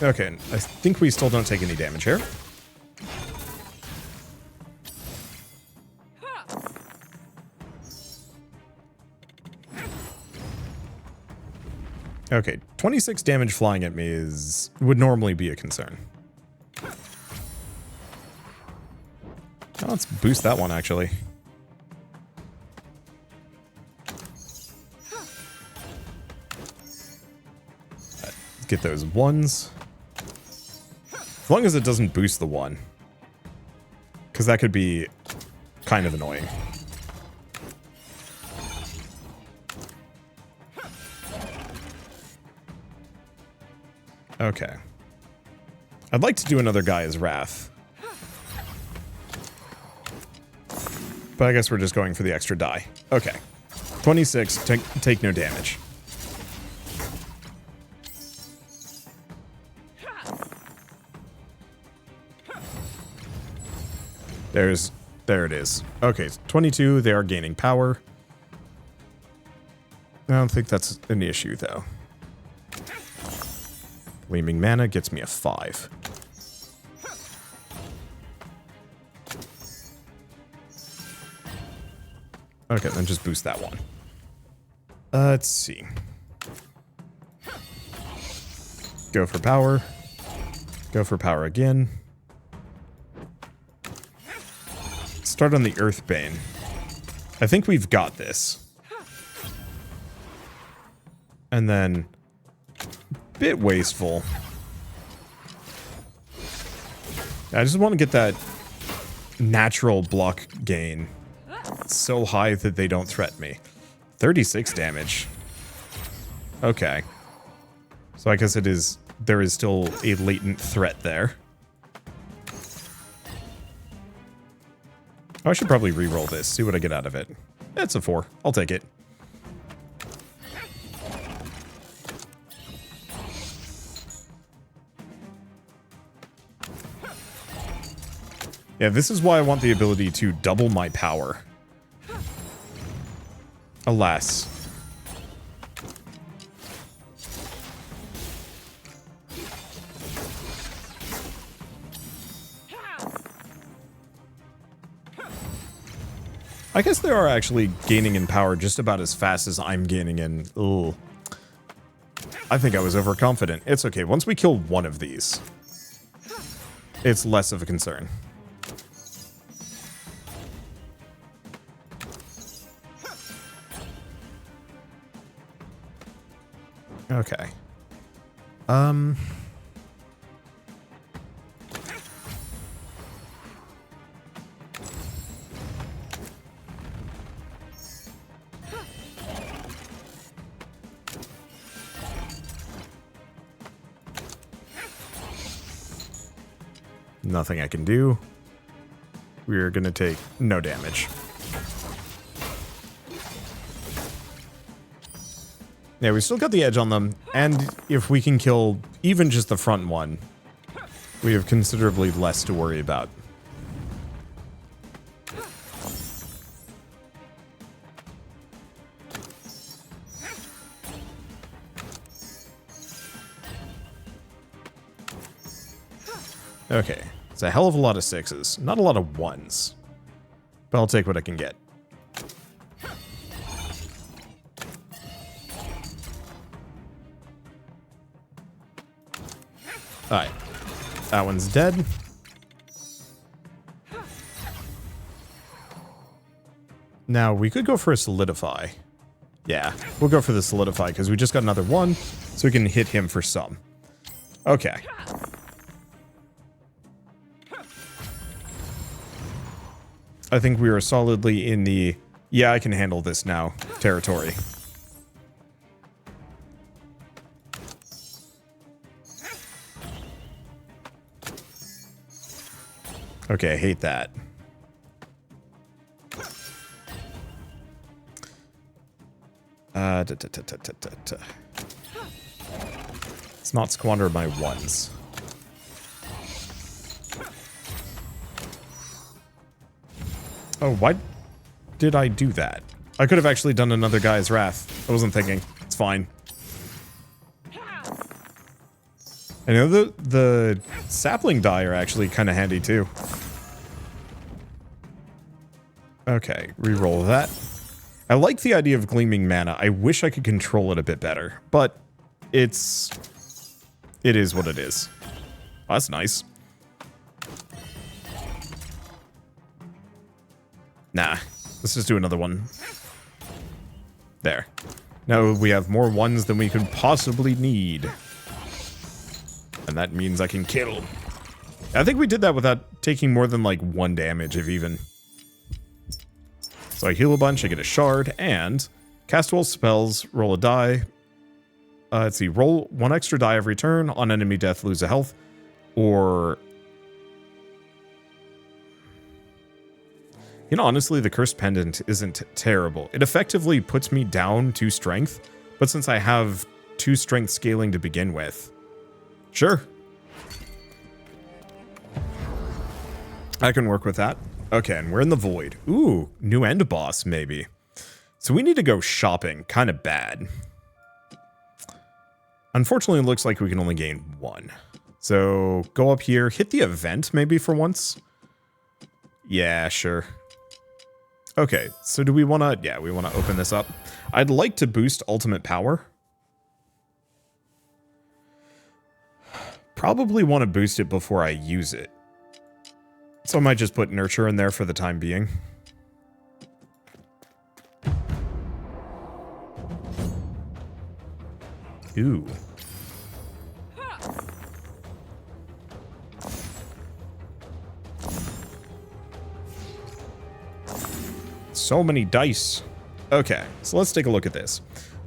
Speaker 1: Okay, I think we still don't take any damage here. Okay, 26 damage flying at me would normally be a concern. Now let's boost that one, actually. Let's get those ones. As long as it doesn't boost the one. Because that could be kind of annoying. Okay. I'd like to do another Guy's Wrath. But I guess we're just going for the extra die. Okay. 26, take no damage. There it is. Okay, 22, they are gaining power. I don't think that's an issue, though. Gleaming Mana gets me a 5. Okay, then just boost that one. Let's see. Go for power. Go for power again. Start on the Earthbane. I think we've got this. And then... bit wasteful. I just want to get that natural block gain so high that they don't threaten me. 36 damage. Okay. So I guess there is still a latent threat there. Oh, I should probably re-roll this, see what I get out of it. It's a 4. I'll take it. Yeah, this is why I want the ability to double my power. Alas. I guess they are actually gaining in power just about as fast as I'm gaining in... Ugh. I think I was overconfident. It's okay. Once we kill one of these, it's less of a concern. Okay. Nothing I can do. We're gonna take no damage. Yeah, we still got the edge on them, and if we can kill even just the front one, we have considerably less to worry about. Okay, it's a hell of a lot of 6s, not a lot of 1s, but I'll take what I can get. Alright, that one's dead. Now, we could go for a Solidify. Yeah, we'll go for the Solidify, because we just got another one, so we can hit him for some. Okay. I think we are solidly in the, yeah, I can handle this now, territory. Okay, I hate that. Let's not squander my 1s. Oh, why did I do that? I could have actually done another Guy's Wrath. I wasn't thinking. It's fine. I know the sapling die are actually kind of handy too. Okay, re-roll that. I like the idea of gleaming mana. I wish I could control it a bit better, but it is what it is. Oh, that's nice. Nah, let's just do another one. There. Now we have more ones than we could possibly need. And that means I can kill. I think we did that without taking more than like 1 damage, if even. So I heal a bunch, I get a shard, and cast 12 spells, roll a die. Let's see, roll 1 extra die every turn. On enemy death, lose a health. Or... You know, honestly, the Cursed Pendant isn't terrible. It effectively puts me down 2 strength, but since I have 2 strength scaling to begin with, sure. I can work with that. Okay, and we're in the Void. Ooh, new end boss, maybe. So we need to go shopping, kind of bad. Unfortunately, it looks like we can only gain 1. So go up here, hit the event maybe for once. Yeah, sure. Okay, so do we want to... Yeah, we want to open this up. I'd like to boost ultimate power. Probably want to boost it before I use it. So I might just put nurture in there for the time being. Ooh. So many dice. Okay, so let's take a look at this.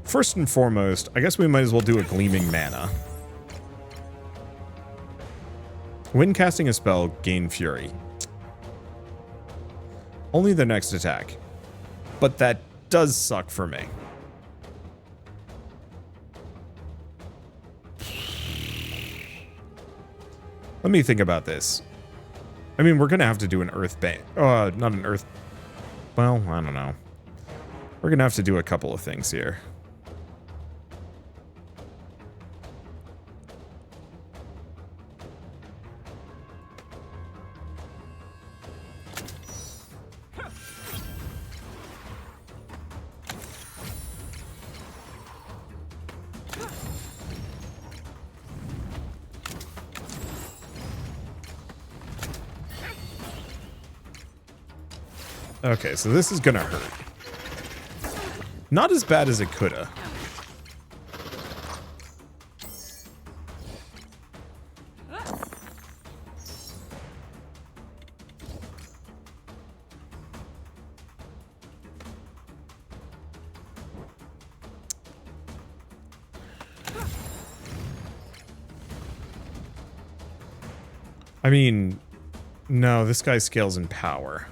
Speaker 1: First and foremost, I guess we might as well do a Gleaming Mana. When casting a spell, gain Fury. Only the next attack. But that does suck for me. Let me think about this. I mean, we're going to have to do an Earth Bane. Not an Earth... Well, I don't know. We're going to have to do a couple of things here. Okay, so this is gonna hurt. Not as bad as it coulda. I mean, no, this guy scales in power.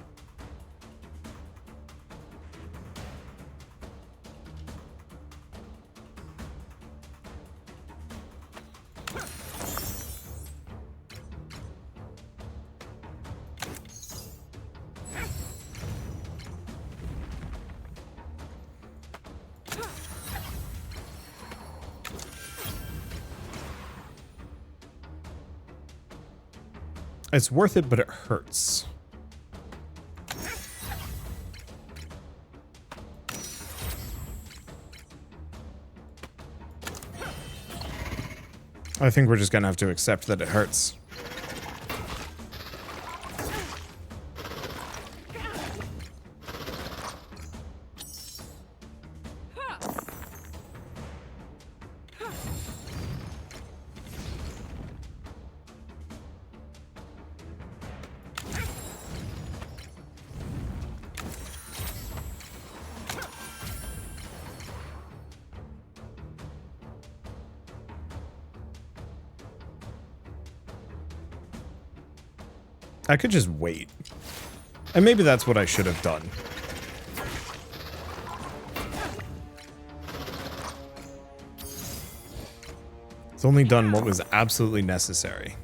Speaker 1: It's worth it, but it hurts. I think we're just gonna have to accept that it hurts. I could just wait. And maybe that's what I should have done. It's only done what was absolutely necessary.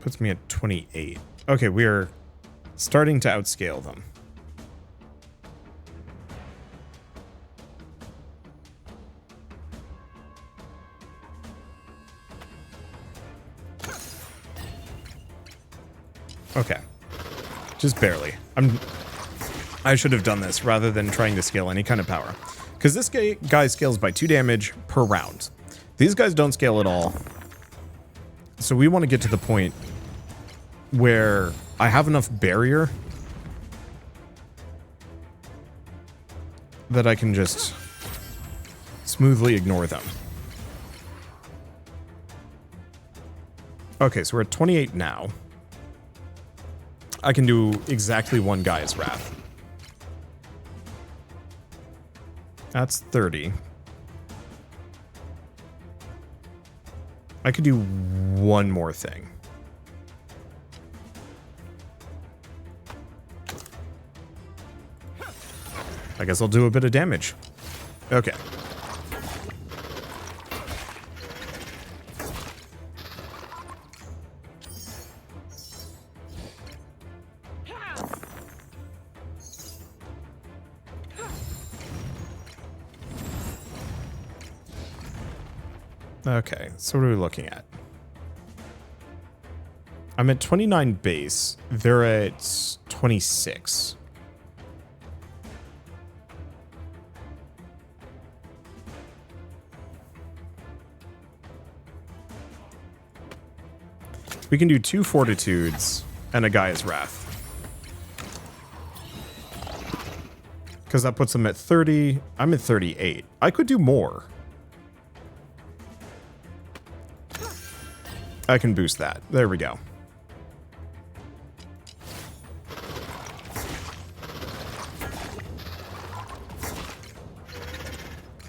Speaker 1: puts me at 28. Okay, we are starting to outscale them. Okay. Just barely. I should have done this rather than trying to scale any kind of power. Because this guy scales by 2 damage per round. These guys don't scale at all. So we want to get to the point where I have enough barrier that I can just smoothly ignore them. Okay, so we're at 28 now. I can do exactly 1 Gaia's Wrath. That's 30. I could do 1 more thing. I guess I'll do a bit of damage. Okay. Okay, so what are we looking at? I'm at 29 base. They're at 26. We can do 2 Fortitudes and a Gaia's Wrath. Because that puts them at 30. I'm at 38. I could do more. I can boost that. There we go.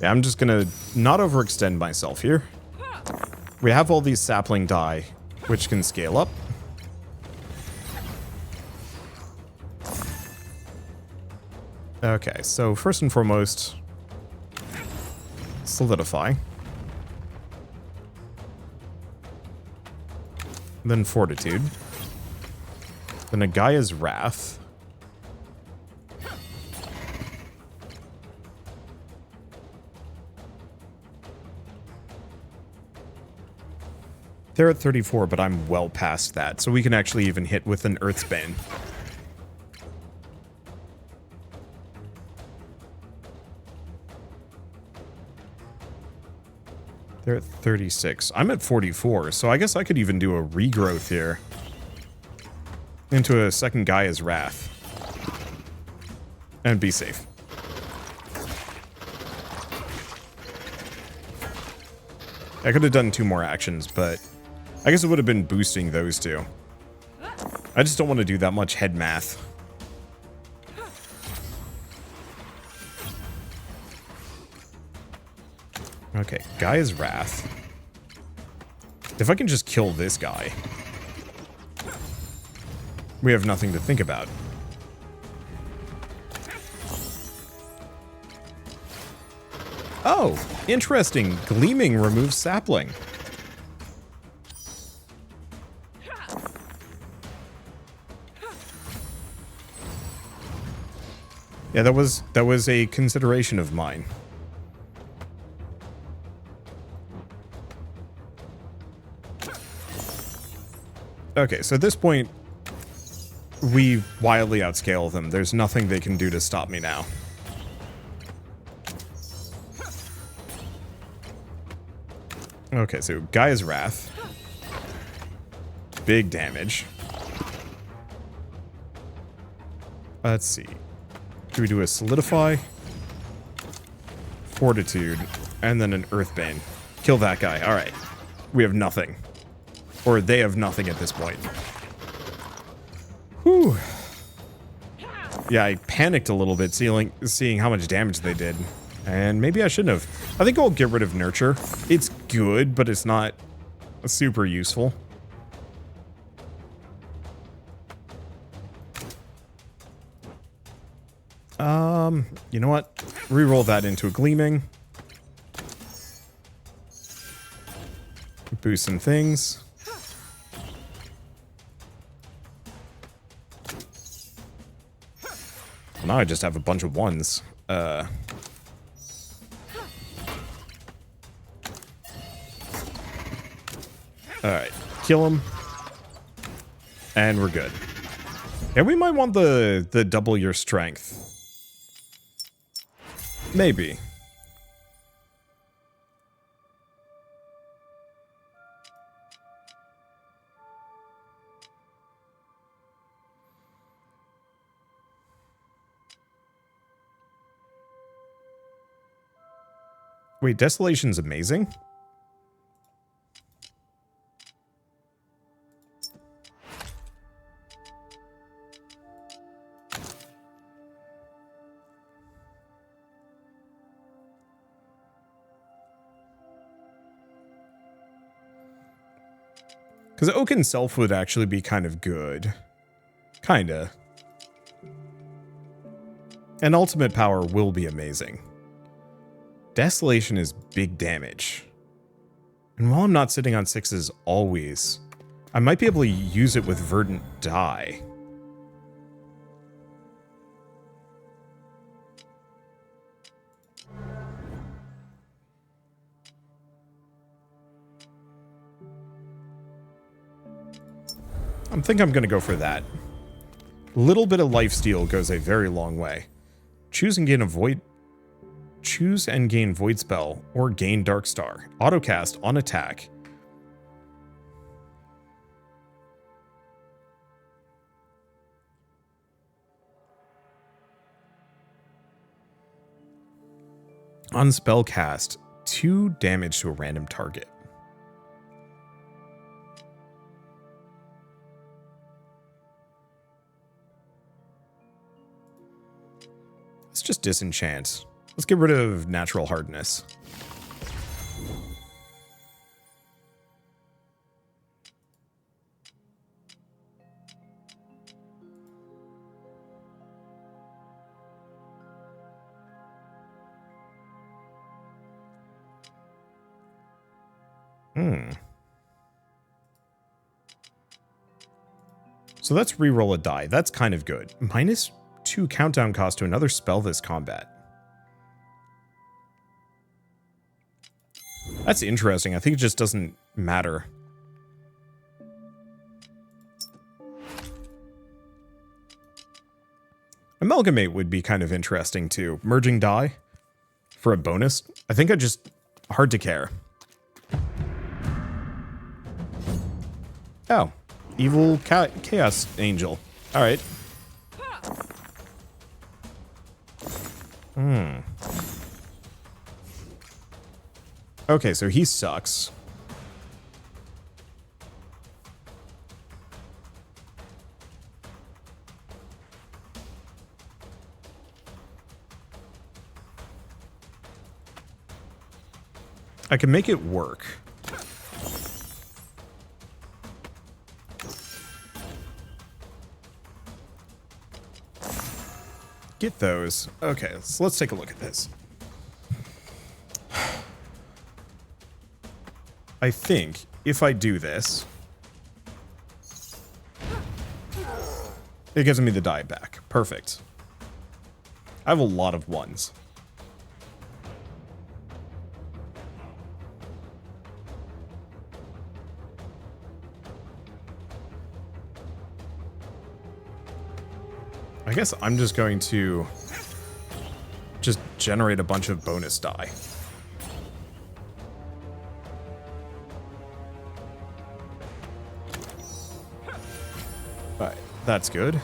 Speaker 1: Yeah, I'm just gonna not overextend myself here. We have all these sapling die, which can scale up. Okay, so first and foremost, solidify. Then Fortitude. Then a Gaia's Wrath. They're at 34, but I'm well past that, so we can actually even hit with an Earthsbane. They're at 36. I'm at 44, so I guess I could even do a regrowth here. Into a second Gaia's Wrath. And be safe. I could have done 2 more actions, but I guess it would have been boosting those 2. I just don't want to do that much head math. Okay, Gaia's Wrath. If I can just kill this guy, we have nothing to think about. Oh, interesting. Gleaming removes sapling. Yeah, that was a consideration of mine. Okay, so at this point, we wildly outscale them. There's nothing they can do to stop me now. Okay, so Gaia's Wrath. Big damage. Let's see. Do we do a Solidify? Fortitude. And then an Earthbane. Kill that guy. Alright. We have nothing. Or they have nothing at this point. Whew. Yeah, I panicked a little bit seeing how much damage they did. And maybe I shouldn't have. I think I'll get rid of Nurture. It's good, but it's not super useful. You know what? Reroll that into a Gleaming. Boost some things. Now I just have a bunch of ones. Alright, kill him. And we're good. Yeah, we might want the double your strength. Maybe. Wait, Desolation's amazing? Because Oak itself would actually be kind of good. Kinda. And Ultimate Power will be amazing. Desolation is big damage. And while I'm not sitting on 6s always, I might be able to use it with Verdant Die. I think I'm going to go for that. Little bit of lifesteal goes a very long way. Choose and gain Void Spell or gain Dark Star. Autocast on attack. On spellcast, 2 damage to a random target. Let's just disenchant. Let's get rid of natural hardness. So let's reroll a die. That's kind of good. -2 countdown cost to another spell this combat. That's interesting. I think it just doesn't matter. Amalgamate would be kind of interesting too. Merging die for a bonus. I think I just... hard to care. Oh. Evil Chaos Angel. Alright. Okay, so he sucks. I can make it work. Get those. Okay, so let's take a look at this. I think if I do this, it gives me the die back. Perfect. I have a lot of ones. I guess I'm just going to just generate a bunch of bonus die. Alright, that's good.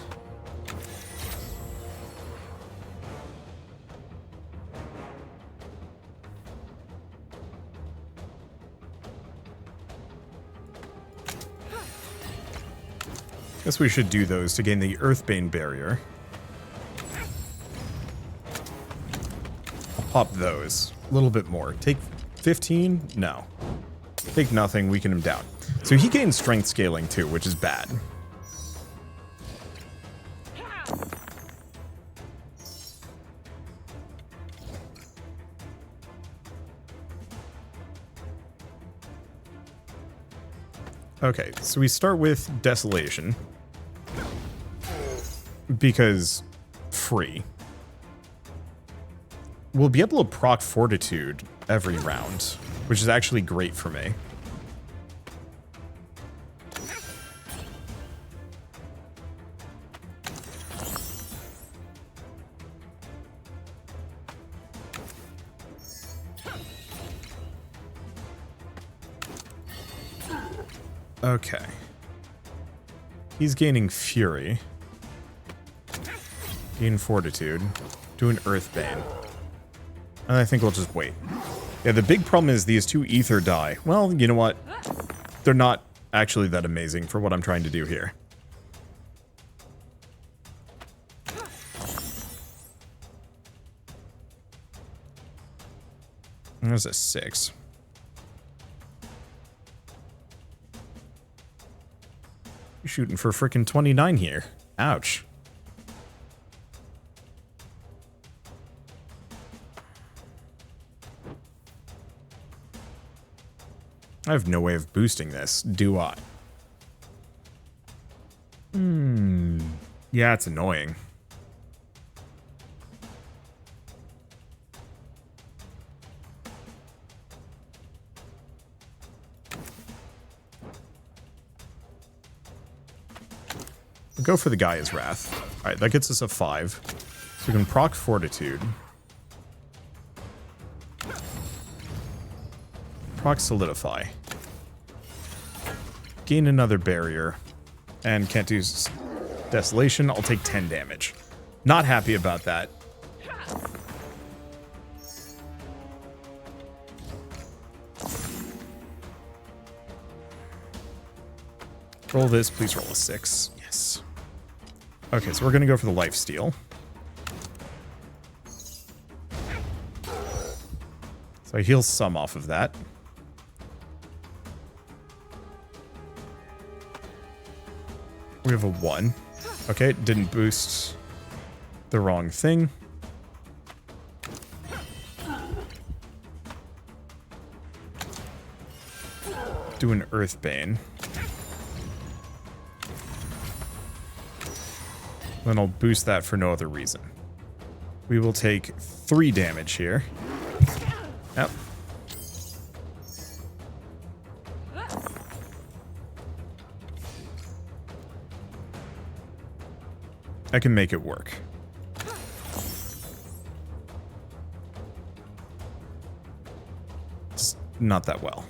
Speaker 1: Guess we should do those to gain the Earthbane barrier. I'll pop those. A little bit more. Take 15? No. Take nothing, weaken him down. So he gains strength scaling too, which is bad. Okay, so we start with Desolation. Because free. we'll be able to proc Fortitude every round, which is actually great for me. Okay. He's gaining Fury. Gain Fortitude. Do an Earthbane. And I think we'll just wait. Yeah, the big problem is these two Ether die. Well, you know what? They're not actually that amazing for what I'm trying to do here. There's a 6. You're shooting for frickin' 29 here. Ouch. I have no way of boosting this, do I? Yeah, it's annoying. We'll go for the Gaia's Wrath. Alright, that gets us a 5. So we can proc Fortitude. Proc Solidify. Gain another barrier. And can't do Desolation. I'll take 10 damage. Not happy about that. Roll this. Please roll a 6. Yes. Okay, so we're going to go for the lifesteal. So I heal some off of that. We have a 1. Okay, didn't boost the wrong thing. Do an Earthbane. Then I'll boost that for no other reason. We will take 3 damage here. Yep. I can make it work. Just not that well.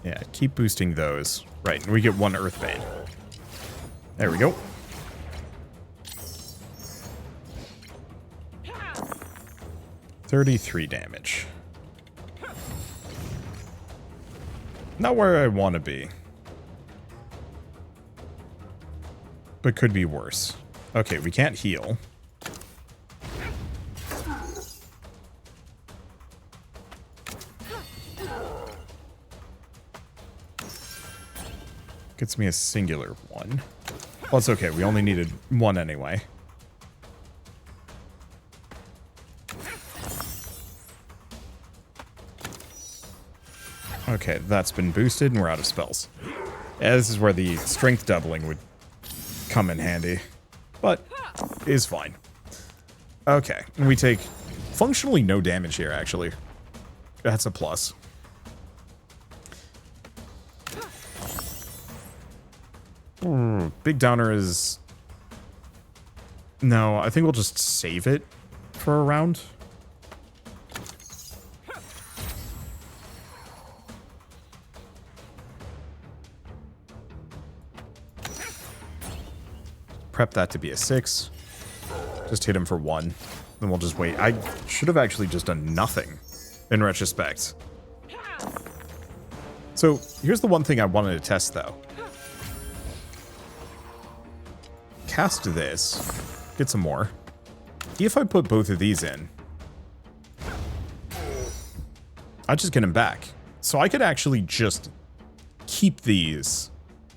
Speaker 1: Yeah, keep boosting those. Right, and we get 1 Earthbane. There we go. $33 damage. Not where I want to be. But could be worse. Okay, we can't heal. Gets me a singular 1. Well, it's okay. We only needed 1 anyway. Okay, that's been boosted and we're out of spells. Yeah, this is where the strength doubling would come in handy. But is fine. Okay, and we take functionally no damage here, actually. That's a plus. Big downer is... No, I think we'll just save it for a round. Prep that to be a 6. Just hit him for 1. Then we'll just wait. I should have actually just done nothing in retrospect. So here's the one thing I wanted to test, though. Cast this. Get some more. If I put both of these in, I just get him back. So I could actually just keep these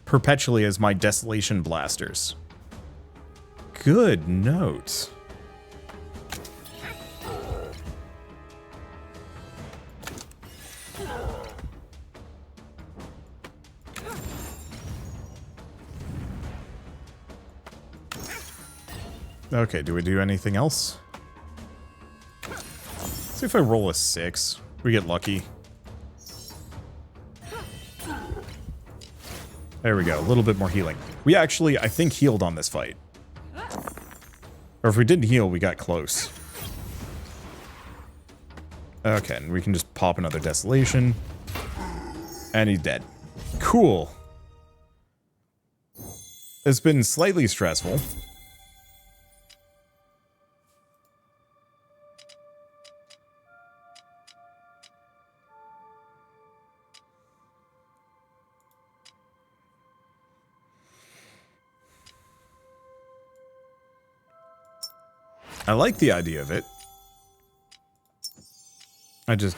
Speaker 1: perpetually as my Desolation Blasters. Good note. Okay, do we do anything else? See if I roll a 6. We get lucky. There we go, a little bit more healing. We actually, I think, healed on this fight. Or if we didn't heal, we got close. Okay, and we can just pop another Desolation. And he's dead. Cool. It's been slightly stressful. I like the idea of it. I just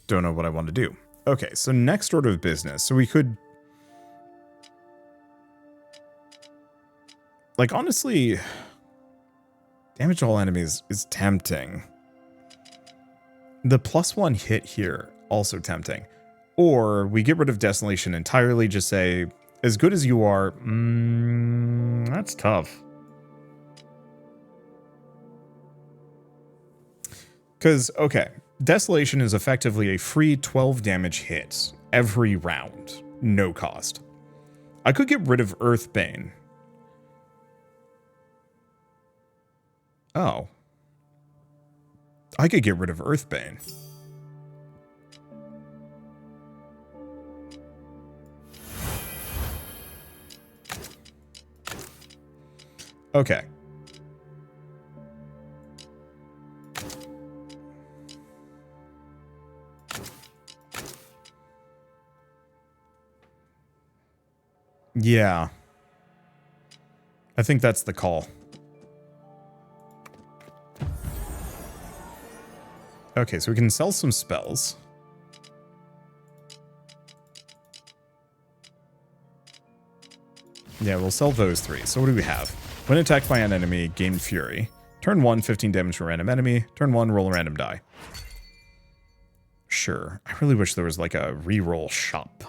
Speaker 1: don't know what I want to do. Okay, so next order of business. So we could... Like, honestly... Damage all enemies is tempting. The +1 hit here, also tempting. Or we get rid of Desolation entirely, just say, as good as you are... that's tough. Because, okay, Desolation is effectively a free 12 damage hit every round, no cost. I could get rid of Earthbane. Oh. I could get rid of Earthbane. Okay. Yeah. I think that's the call. Okay, so we can sell some spells. Yeah, we'll sell those 3. So what do we have? When attacked by an enemy, gain Fury. Turn 1, 15 damage to a random enemy. Turn 1, roll a random die. Sure. I really wish there was like a reroll shop.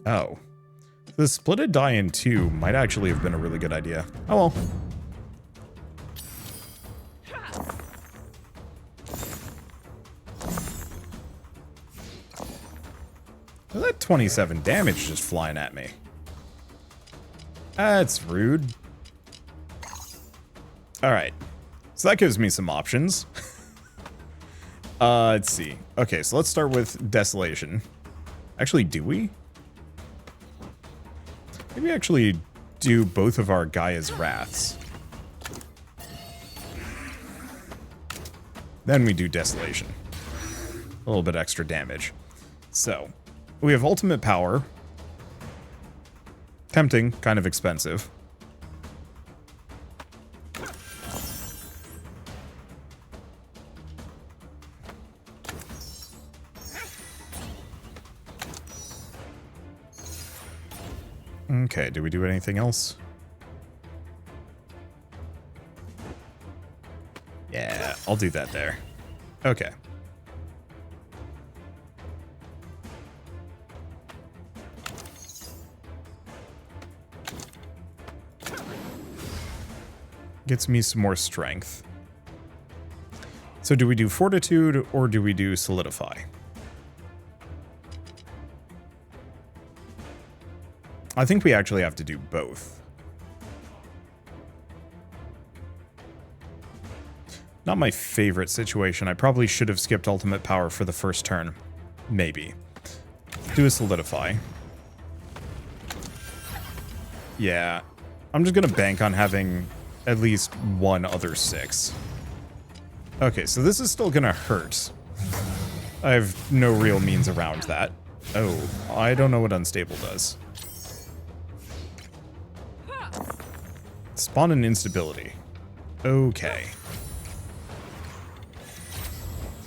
Speaker 1: Oh. The split a die in 2 might actually have been a really good idea. Oh well. Look at that 27 damage just flying at me. That's rude. Alright. So that gives me some options. Let's see. Okay, so let's start with Desolation. Actually, do we? Maybe actually do both of our Gaia's Wraths. Then we do Desolation. A little bit extra damage. So, we have ultimate power. Tempting, kind of expensive. Okay, do we do anything else? Yeah, I'll do that there. Okay. Gets me some more strength. So do we do Fortitude or do we do Solidify? I think we actually have to do both. Not my favorite situation. I probably should have skipped ultimate power for the first turn. Maybe. Do a Solidify. Yeah. I'm just gonna bank on having at least one other 6. Okay, so this is still gonna hurt. I have no real means around that. Oh, I don't know what Unstable does. Spawn an instability. Okay.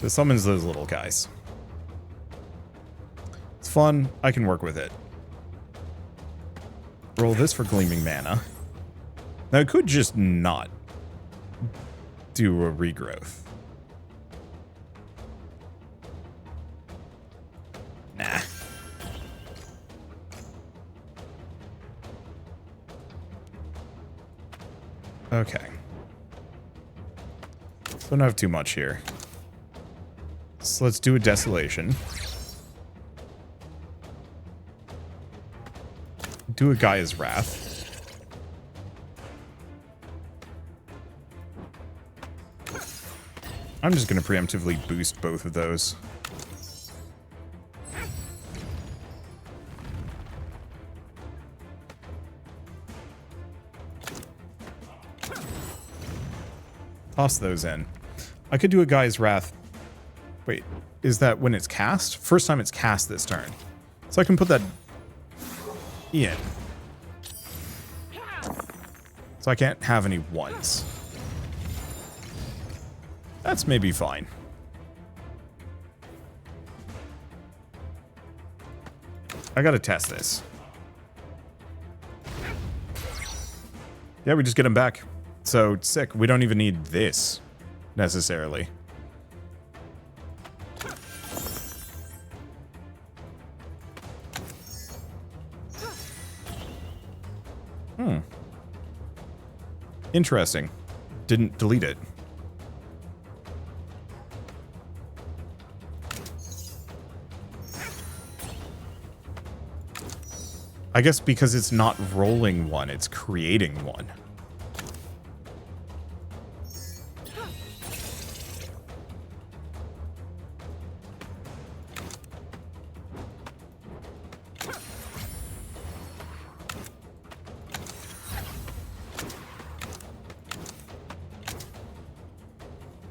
Speaker 1: So it summons those little guys. It's fun. I can work with it. Roll this for Gleaming Mana. Now, I could just not do a regrowth. Nah. Okay. Don't have too much here. So let's do a Desolation. Do a Gaia's Wrath. I'm just going to preemptively boost both of those. Toss those in. I could do a Gaia's Wrath. Wait, is that when it's cast? First time it's cast this turn. So I can put that in. So I can't have any ones. That's maybe fine. I gotta test this. Yeah, we just get him back. So, sick. We don't even need this, necessarily. Interesting. Didn't delete it. I guess because it's not rolling one, it's creating one.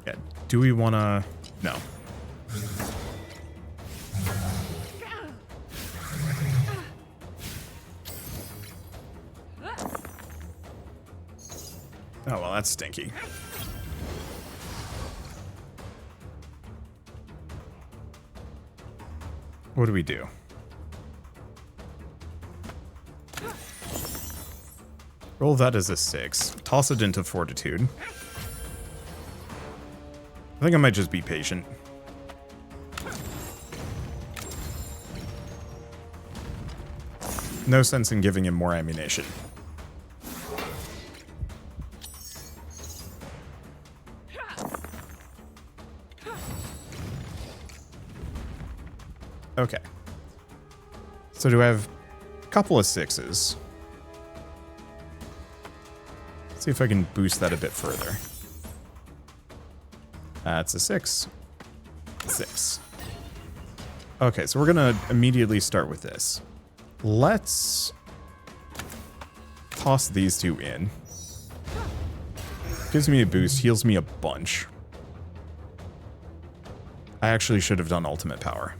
Speaker 1: Yeah, do we want to... No. Oh, well, that's stinky. What do we do? Roll that as a 6. Toss it into Fortitude. I think I might just be patient. No sense in giving him more ammunition. Okay. So do I have a couple of 6s? Let's see if I can boost that a bit further. That's a 6. 6. Okay, so we're gonna immediately start with this. Let's toss these two in. Gives me a boost, heals me a bunch. I actually should have done ultimate power.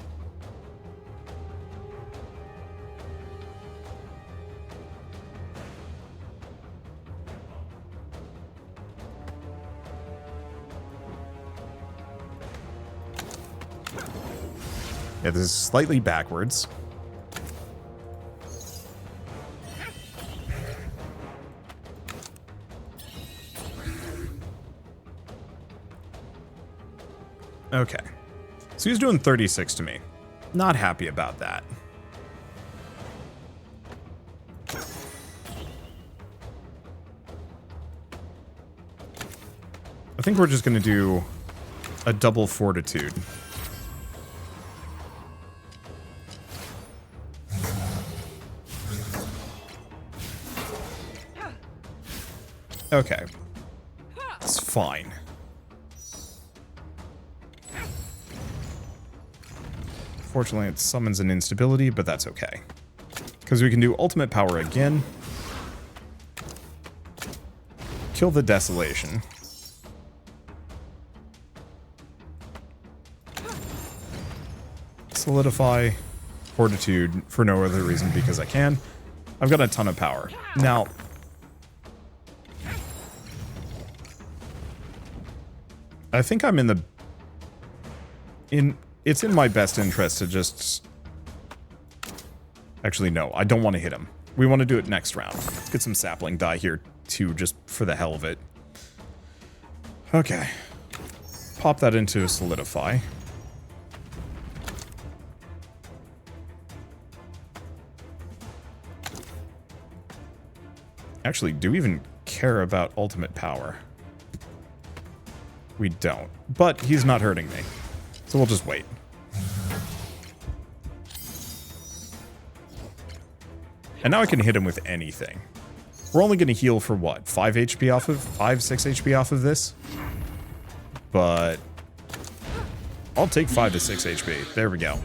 Speaker 1: Yeah, this is slightly backwards. Okay. So he's doing 36 to me. Not happy about that. I think we're just going to do a double Fortitude. Okay. It's fine. Fortunately, it summons an instability, but that's okay. Because we can do ultimate power again. Kill the Desolation. Solidify Fortitude for no other reason because I can. I've got a ton of power. Now, I think I'm in the it's in my best interest to just... Actually, no, I don't want to hit him. We want to do it next round. Let's get some sapling die here, too, just for the hell of it. Okay. Pop that into solidify. Actually, do we even care about ultimate power? We don't. But he's not hurting me. So we'll just wait. And now I can hit him with anything. We're only going to heal for what? 5 HP off of... 6 HP off of this? But... I'll take 5 to 6 HP. There we go.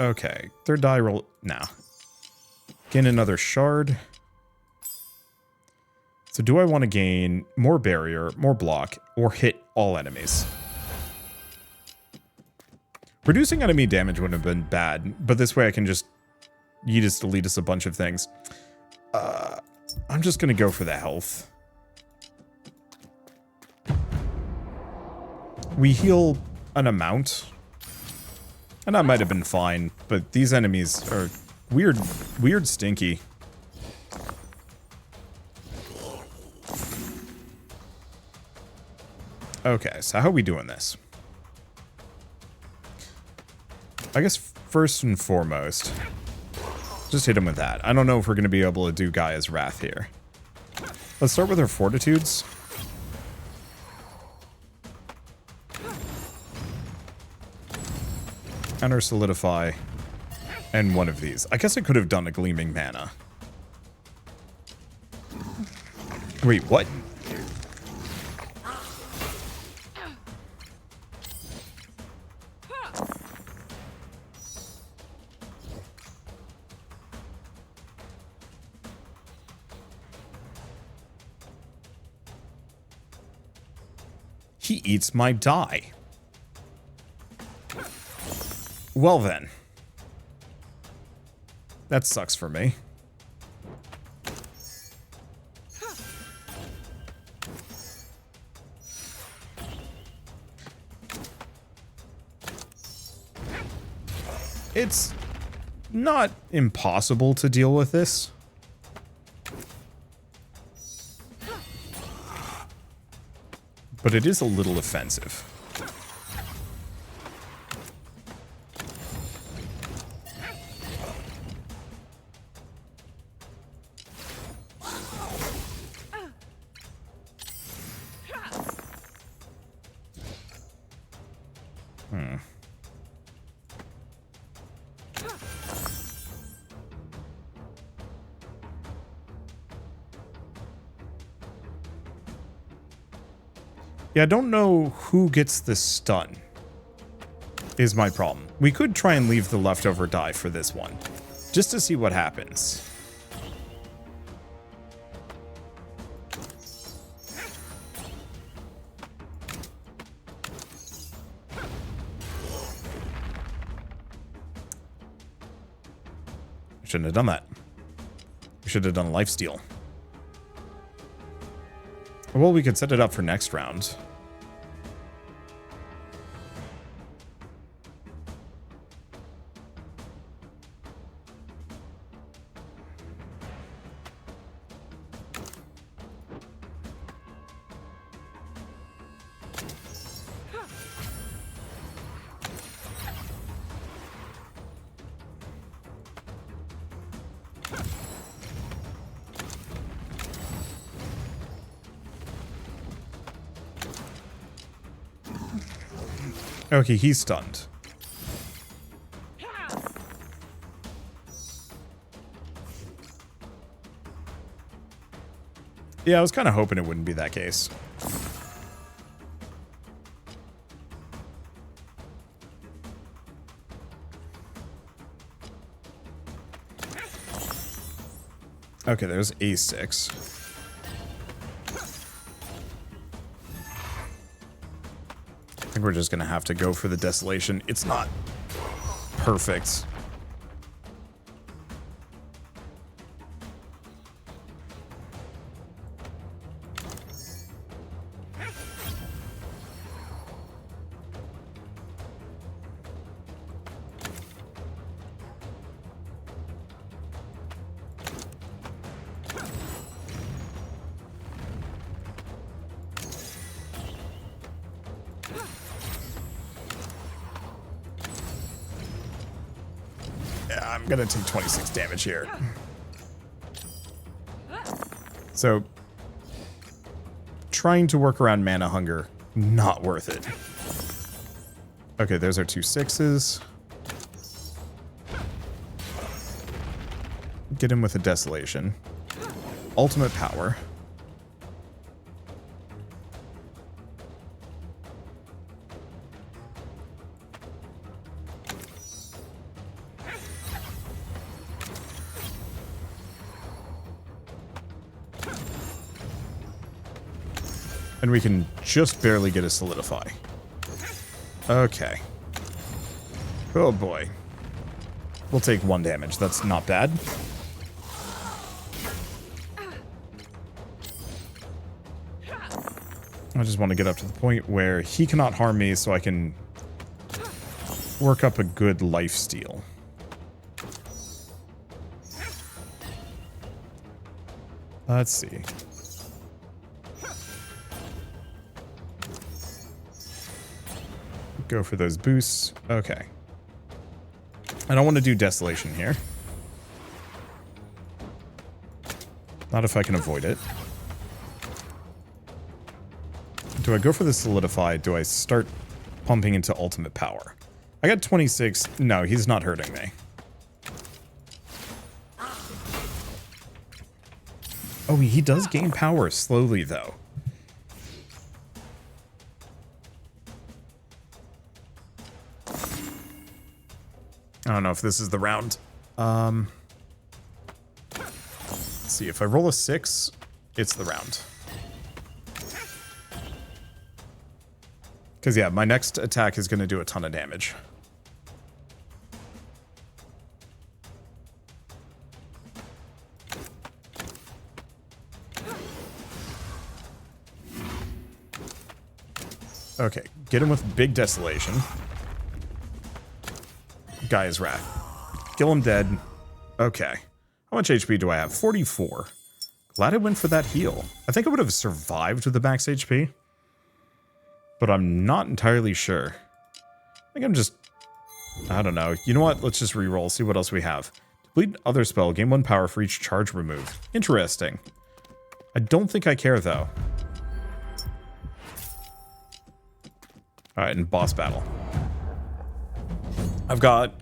Speaker 1: Okay. Third die roll... Nah. Gain another shard. So do I want to gain more barrier, more block, or hit all enemies? Reducing enemy damage would have been bad, but this way I can just yeet delete us a bunch of things. I'm just going to go for the health. We heal an amount, and that might have been fine, but these enemies are weird stinky. Okay, so how are we doing this? I guess first and foremost, just hit him with that. I don't know if we're going to be able to do Gaia's Wrath here. Let's start with our Fortitudes. And our Solidify. And one of these. I guess I could have done a Gleaming Mana. Wait, what? He eats my die. Well then. That sucks for me. It's not impossible to deal with this. But it is a little offensive. Yeah, I don't know who gets the stun, is my problem. We could try and leave the leftover die for this one, just to see what happens. Shouldn't have done that. We should have done lifesteal. Well, we could set it up for next round. Okay, he's stunned. Yeah, I was kind of hoping it wouldn't be that case. Okay, there's A6. I think we're just gonna have to go for the Desolation. It's not perfect. I'm gonna take 26 damage here. So, trying to work around mana hunger, not worth it. Okay, there's our 2 6s. Get him with a Desolation. Ultimate power. And we can just barely get a Solidify. Okay. Oh boy. We'll take 1 damage. That's not bad. I just want to get up to the point where he cannot harm me so I can work up a good lifesteal. Let's see. Go for those boosts. Okay. I don't want to do Desolation here. Not if I can avoid it. Do I go for the Solidify? Do I start pumping into ultimate power? I got 26. No, he's not hurting me. Oh, he does gain power slowly, though. I don't know if this is the round. Let's see, if I roll a 6, it's the round. Because, yeah, my next attack is going to do a ton of damage. Okay, get him with big Desolation. Gaia's Wrath. Kill him dead. Okay. How much HP do I have? 44. Glad I went for that heal. I think I would have survived with the max HP. But I'm not entirely sure. I think I'm just... I don't know. You know what? Let's just reroll, see what else we have. Deplete other spell. Gain 1 power for each charge removed. Interesting. I don't think I care, though. Alright, in boss battle. I've got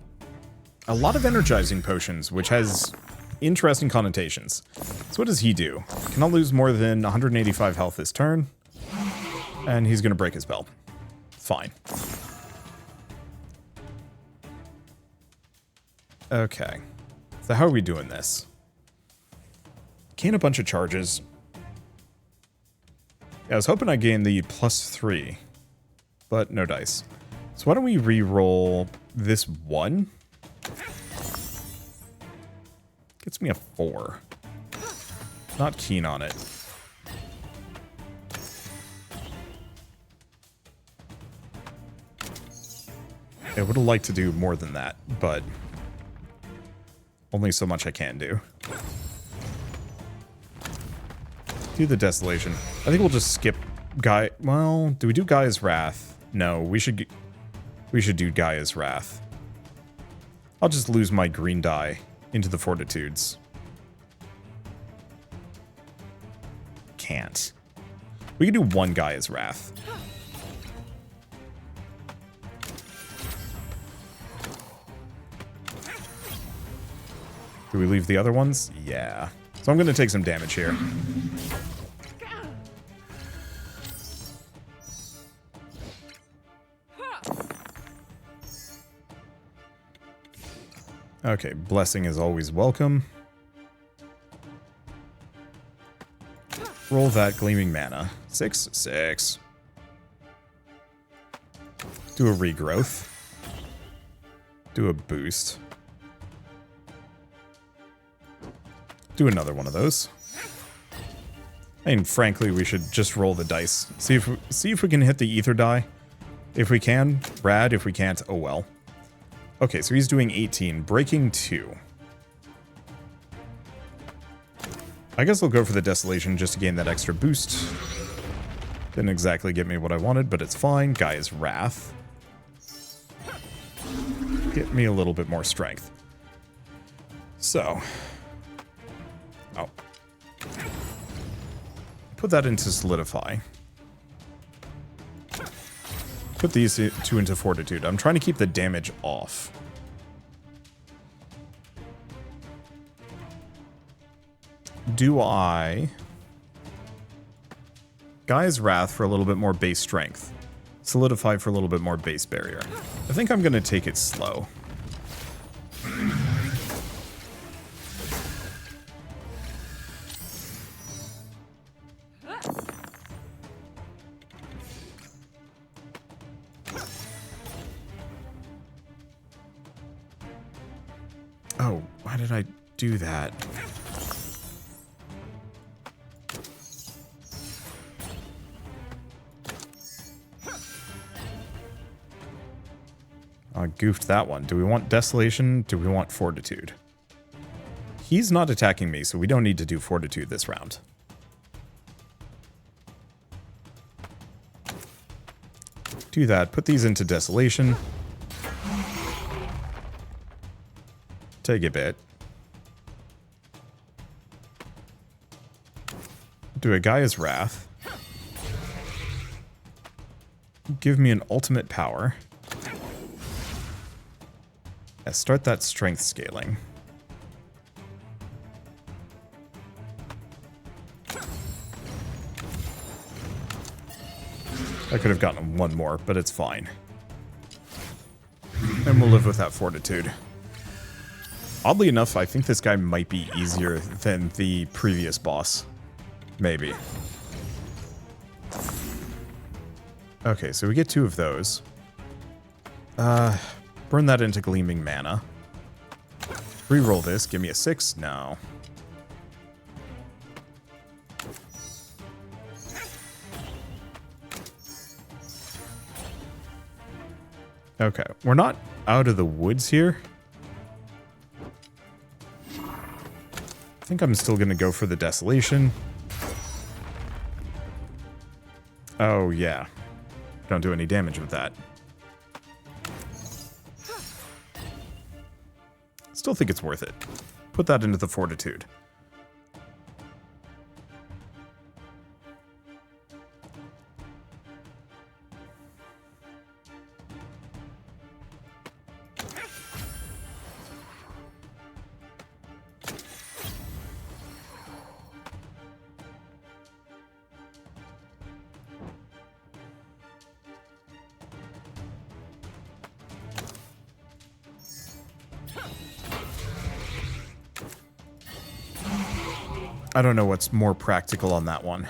Speaker 1: a lot of energizing potions, which has interesting connotations. So what does he do? Cannot lose more than 185 health this turn. And he's going to break his spell. Fine. Okay. So how are we doing this? Gain a bunch of charges. Yeah, I was hoping I gained the +3. But no dice. So why don't we re-roll this 1? Gets me a 4. Not keen on it. I would have liked to do more than that, but only so much I can do. Do the Desolation. I think we'll just skip Gaia. Well, do we do Gaia's Wrath? No, we should do Gaia's Wrath. I'll just lose my green die into the Fortitudes. Can't. We can do 1 Gaia's Wrath. Do we leave the other ones? Yeah. So I'm going to take some damage here. Okay, blessing is always welcome. Roll that gleaming mana. 6, 6. Do a regrowth. Do a boost. Do another one of those. I mean, frankly, we should just roll the dice. See if we can hit the ether die. If we can, rad. If we can't, oh well. Okay, so he's doing 18, breaking 2. I guess I'll go for the Desolation just to gain that extra boost. Didn't exactly get me what I wanted, but it's fine. Gaia's Wrath. Get me a little bit more strength. So. Oh. Put that into Solidify. Put these two into Fortitude. I'm trying to keep the damage off. Do I... Gaia's Wrath for a little bit more base strength. Solidify for a little bit more base barrier. I think I'm going to take it slow. Oh, why did I do that? I goofed that one. Do we want Desolation? Do we want Fortitude? He's not attacking me, so we don't need to do Fortitude this round. Do that. Put these into Desolation. Take a bit. Do a Gaia's Wrath. Give me an ultimate power. Yeah, start that strength scaling. I could have gotten one more, but it's fine. And we'll live with that Fortitude. Oddly enough, I think this guy might be easier than the previous boss. Maybe. Okay, so we get 2 of those. Burn that into Gleaming Mana. Reroll this. Give me a 6. No. Okay, we're not out of the woods here. I think I'm still going to go for the Desolation. Oh, yeah. Don't do any damage with that. Still think it's worth it. Put that into the Fortitude. I don't know what's more practical on that one.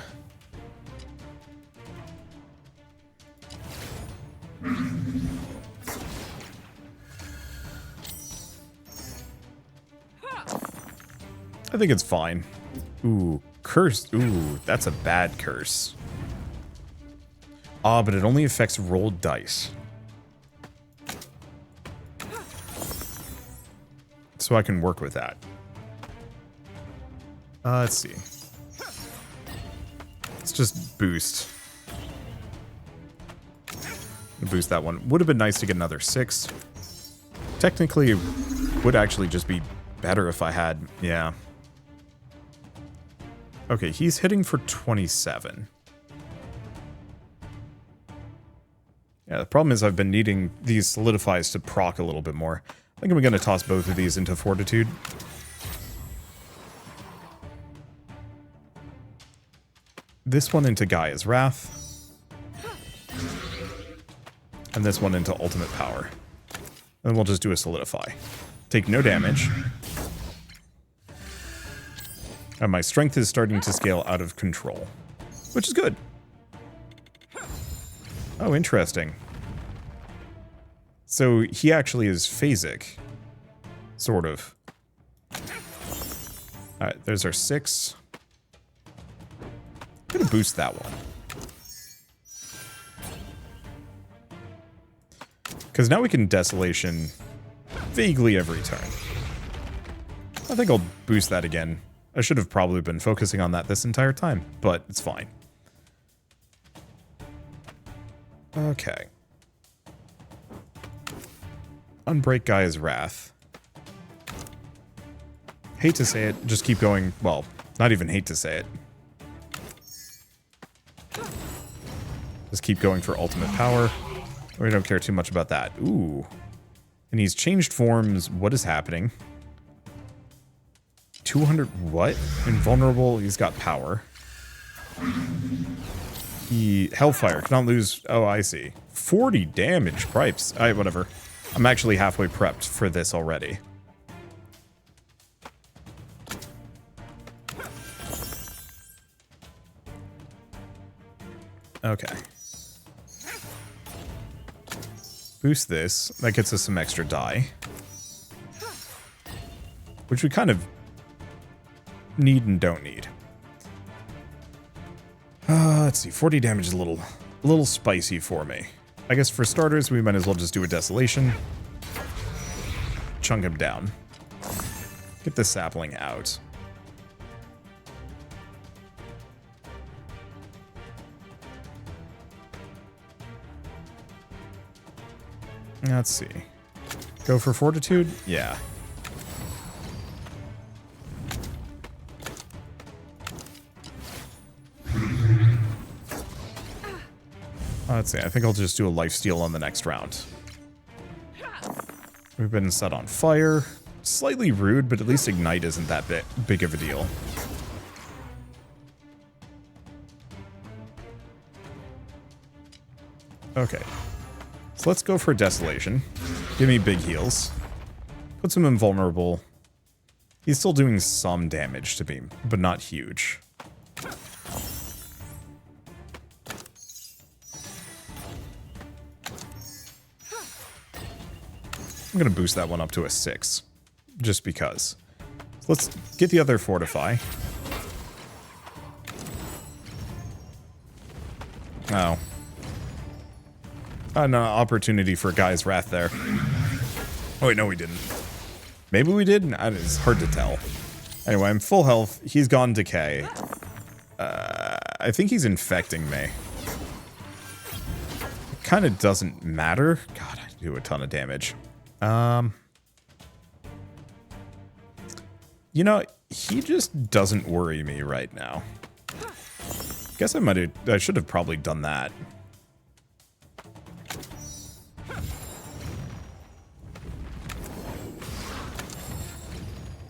Speaker 1: I think it's fine. Ooh, curse. Ooh, that's a bad curse. Ah, but it only affects rolled dice. So I can work with that. Let's see. Let's just boost. Boost that one. Would have been nice to get another 6. Technically, it would actually just be better if I had... Yeah. Okay, he's hitting for 27. Yeah, the problem is I've been needing these solidifies to proc a little bit more. I think I'm going to toss both of these into Fortitude. This one into Gaia's Wrath. And this one into Ultimate Power. And we'll just do a Solidify. Take no damage. And my strength is starting to scale out of control. Which is good. Oh, interesting. So he actually is phasic. Sort of. Alright, there's our 6. I'm gonna boost that one. Because now we can Desolation vaguely every turn. I think I'll boost that again. I should have probably been focusing on that this entire time, but it's fine. Okay. Unbreak Gaia's Wrath. hate to say it, just keep going. Well, not even hate to say it. Just keep going for ultimate power. We don't care too much about that. Ooh. And he's changed forms. What is happening? 200 what? Invulnerable. He's got power. He Hellfire. Cannot lose. Oh, I see. 40 damage. Cripes. Alright, whatever. I'm actually halfway prepped for this already. Okay. Boost this. That gets us some extra die. Which we kind of need and don't need. Let's see. 40 damage is a little spicy for me. I guess for starters, we might as well just do a Desolation. Chunk him down. Get the sapling out. Let's see. Go for Fortitude? Yeah. Let's see. I think I'll just do a lifesteal on the next round. We've been set on fire. Slightly rude, but at least Ignite isn't that big of a deal. Okay. So let's go for Desolation. Give me big heals. Puts him invulnerable. He's still doing some damage to me, but not huge. I'm going to boost that one up to a 6. Just because. So let's get the other Fortify. Oh. An opportunity for Guy's Wrath there. Oh wait, no we didn't. Maybe we did? It's hard to tell. Anyway, I'm full health. He's gone decay. I think he's infecting me. It kind of doesn't matter. God, I do a ton of damage. You know, he just doesn't worry me right now. Guess I should have probably done that.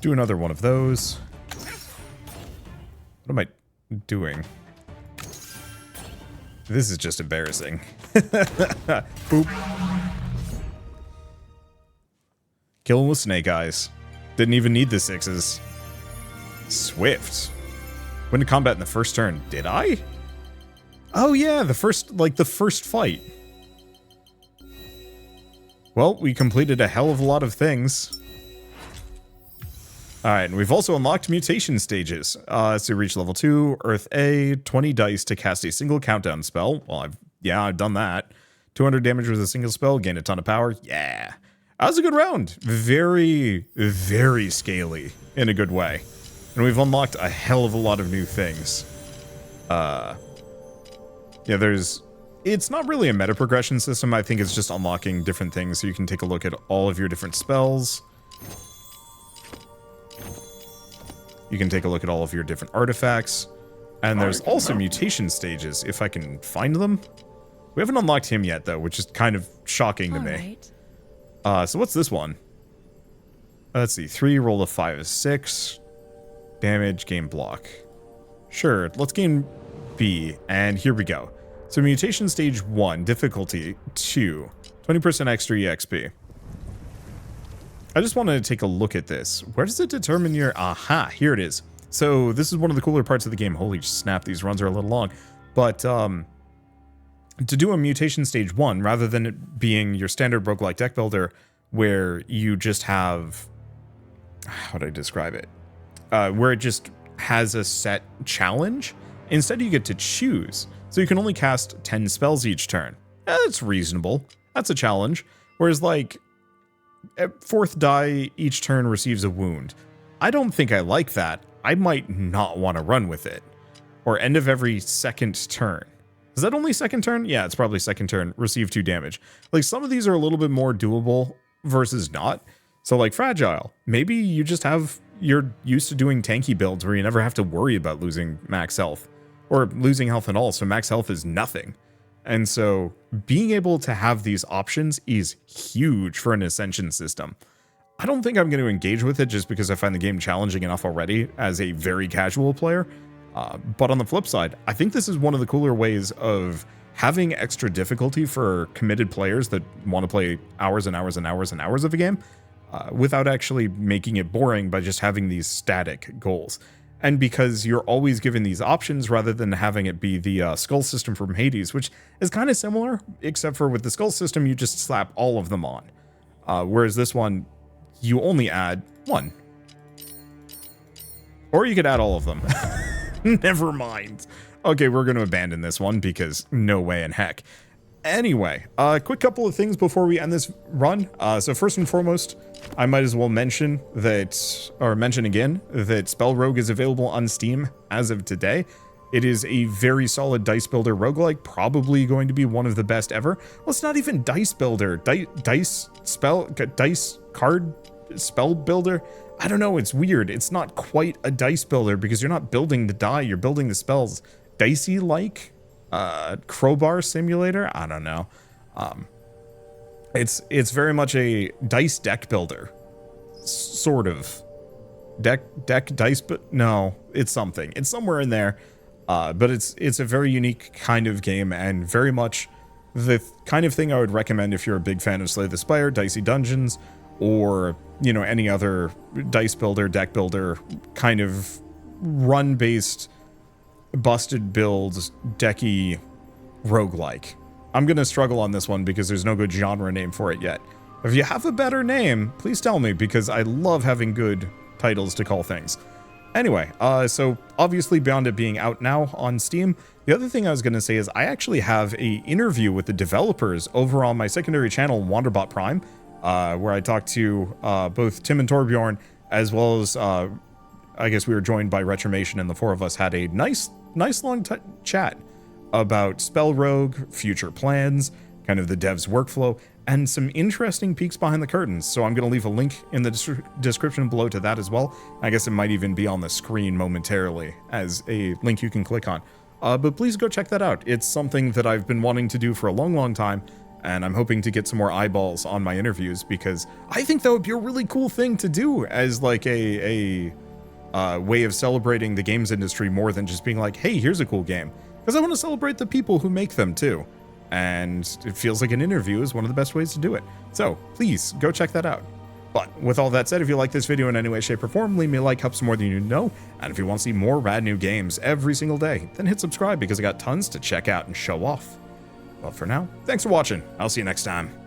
Speaker 1: Do another one of those. What am I doing? This is just embarrassing. Boop. Kill him with Snake Eyes. Didn't even need the 6s. Swift. Went to combat in the first turn. Did I? Oh yeah, the first fight. Well, we completed a hell of a lot of things. Alright, and we've also unlocked mutation stages. So reach level 2, Earth A, 20 dice to cast a single countdown spell. Well, I've done that. 200 damage with a single spell, gain a ton of power. Yeah. That was a good round. Very, very scaly in a good way. And we've unlocked a hell of a lot of new things. Yeah, it's not really a meta progression system. I think it's just unlocking different things so you can take a look at all of your different spells. You can take a look at all of your different artifacts. And there's also mutation stages, if I can find them. We haven't unlocked him yet, though, which is kind of shocking to me. So what's this one? Let's see. 3, roll a 5 is 6. Damage, gain block. Sure, let's gain B, and here we go. So mutation stage 1, difficulty 2. 20% extra EXP. I just wanted to take a look at this. Where does it determine your... Aha, here it is. So this is one of the cooler parts of the game. Holy snap, these runs are a little long. But to do a mutation stage 1, rather than it being your standard roguelike deck builder, where you just have... How do I describe it? Where it just has a set challenge. Instead, you get to choose. So you can only cast 10 spells each turn. That's reasonable. That's a challenge. Whereas, like... Fourth die each turn receives a wound. I don't think I like that. I might not want to run with it. Or end of every second turn. Is that only second turn? Yeah, it's probably second turn. Receive 2 damage. Like, some of these are a little bit more doable versus not. So, like, Fragile. Maybe you just have you're used to doing tanky builds where you never have to worry about losing max health or losing health at all. So max health is nothing. And so being able to have these options is huge for an Ascension system. I don't think I'm going to engage with it just because I find the game challenging enough already as a very casual player. But on the flip side, I think this is one of the cooler ways of having extra difficulty for committed players that want to play hours and hours and hours and hours of a game without actually making it boring by just having these static goals. And because you're always given these options rather than having it be the skull system from Hades, which is kind of similar, except for with the skull system, you just slap all of them on. Whereas this one, you only add one. Or you could add all of them. Never mind. Okay, we're going to abandon this one because no way in heck. Anyway, a quick couple of things before we end this run. So first and foremost, I might as well mention that, or mention again, that SpellRogue is available on Steam as of today. It is a very solid dice builder roguelike, probably going to be one of the best ever. Well, it's not even dice builder, dice card spell builder. I don't know, it's weird. It's not quite a dice builder because you're not building the die, you're building the spells. Dicey like crowbar simulator. I don't know. It's very much a dice deck builder, sort of. Deck dice, but no, it's something. It's somewhere in there. But it's a very unique kind of game and very much the kind of thing I would recommend if you're a big fan of Slay the Spire, Dicey Dungeons, or any other dice builder, deck builder kind of run-based busted builds decky roguelike. I'm gonna struggle on this one because there's no good genre name for it yet. If you have a better name, please tell me because I love having good titles to call things. Anyway, so obviously beyond it being out now on Steam, the other thing I was gonna say is I actually have a interview with the developers over on my secondary channel, Wanderbot Prime, where I talked to both Tim and Torbjorn, as well as I guess we were joined by Retromation, and the four of us had a nice long chat about SpellRogue, future plans, kind of the dev's workflow, and some interesting peeks behind the curtains. So I'm going to leave a link in the description below to that as well. I guess it might even be on the screen momentarily as a link you can click on. But please go check that out. It's something that I've been wanting to do for a long time, and I'm hoping to get some more eyeballs on my interviews because I think that would be a really cool thing to do as like a way of celebrating the games industry more than just being like, hey, here's a cool game. Because I want to celebrate the people who make them too. And it feels like an interview is one of the best ways to do it. So please go check that out. But with all that said, if you like this video in any way, shape, or form, leave me a like, helps more than you know. And if you want to see more rad new games every single day, then hit subscribe because I got tons to check out and show off. But for now, thanks for watching. I'll see you next time.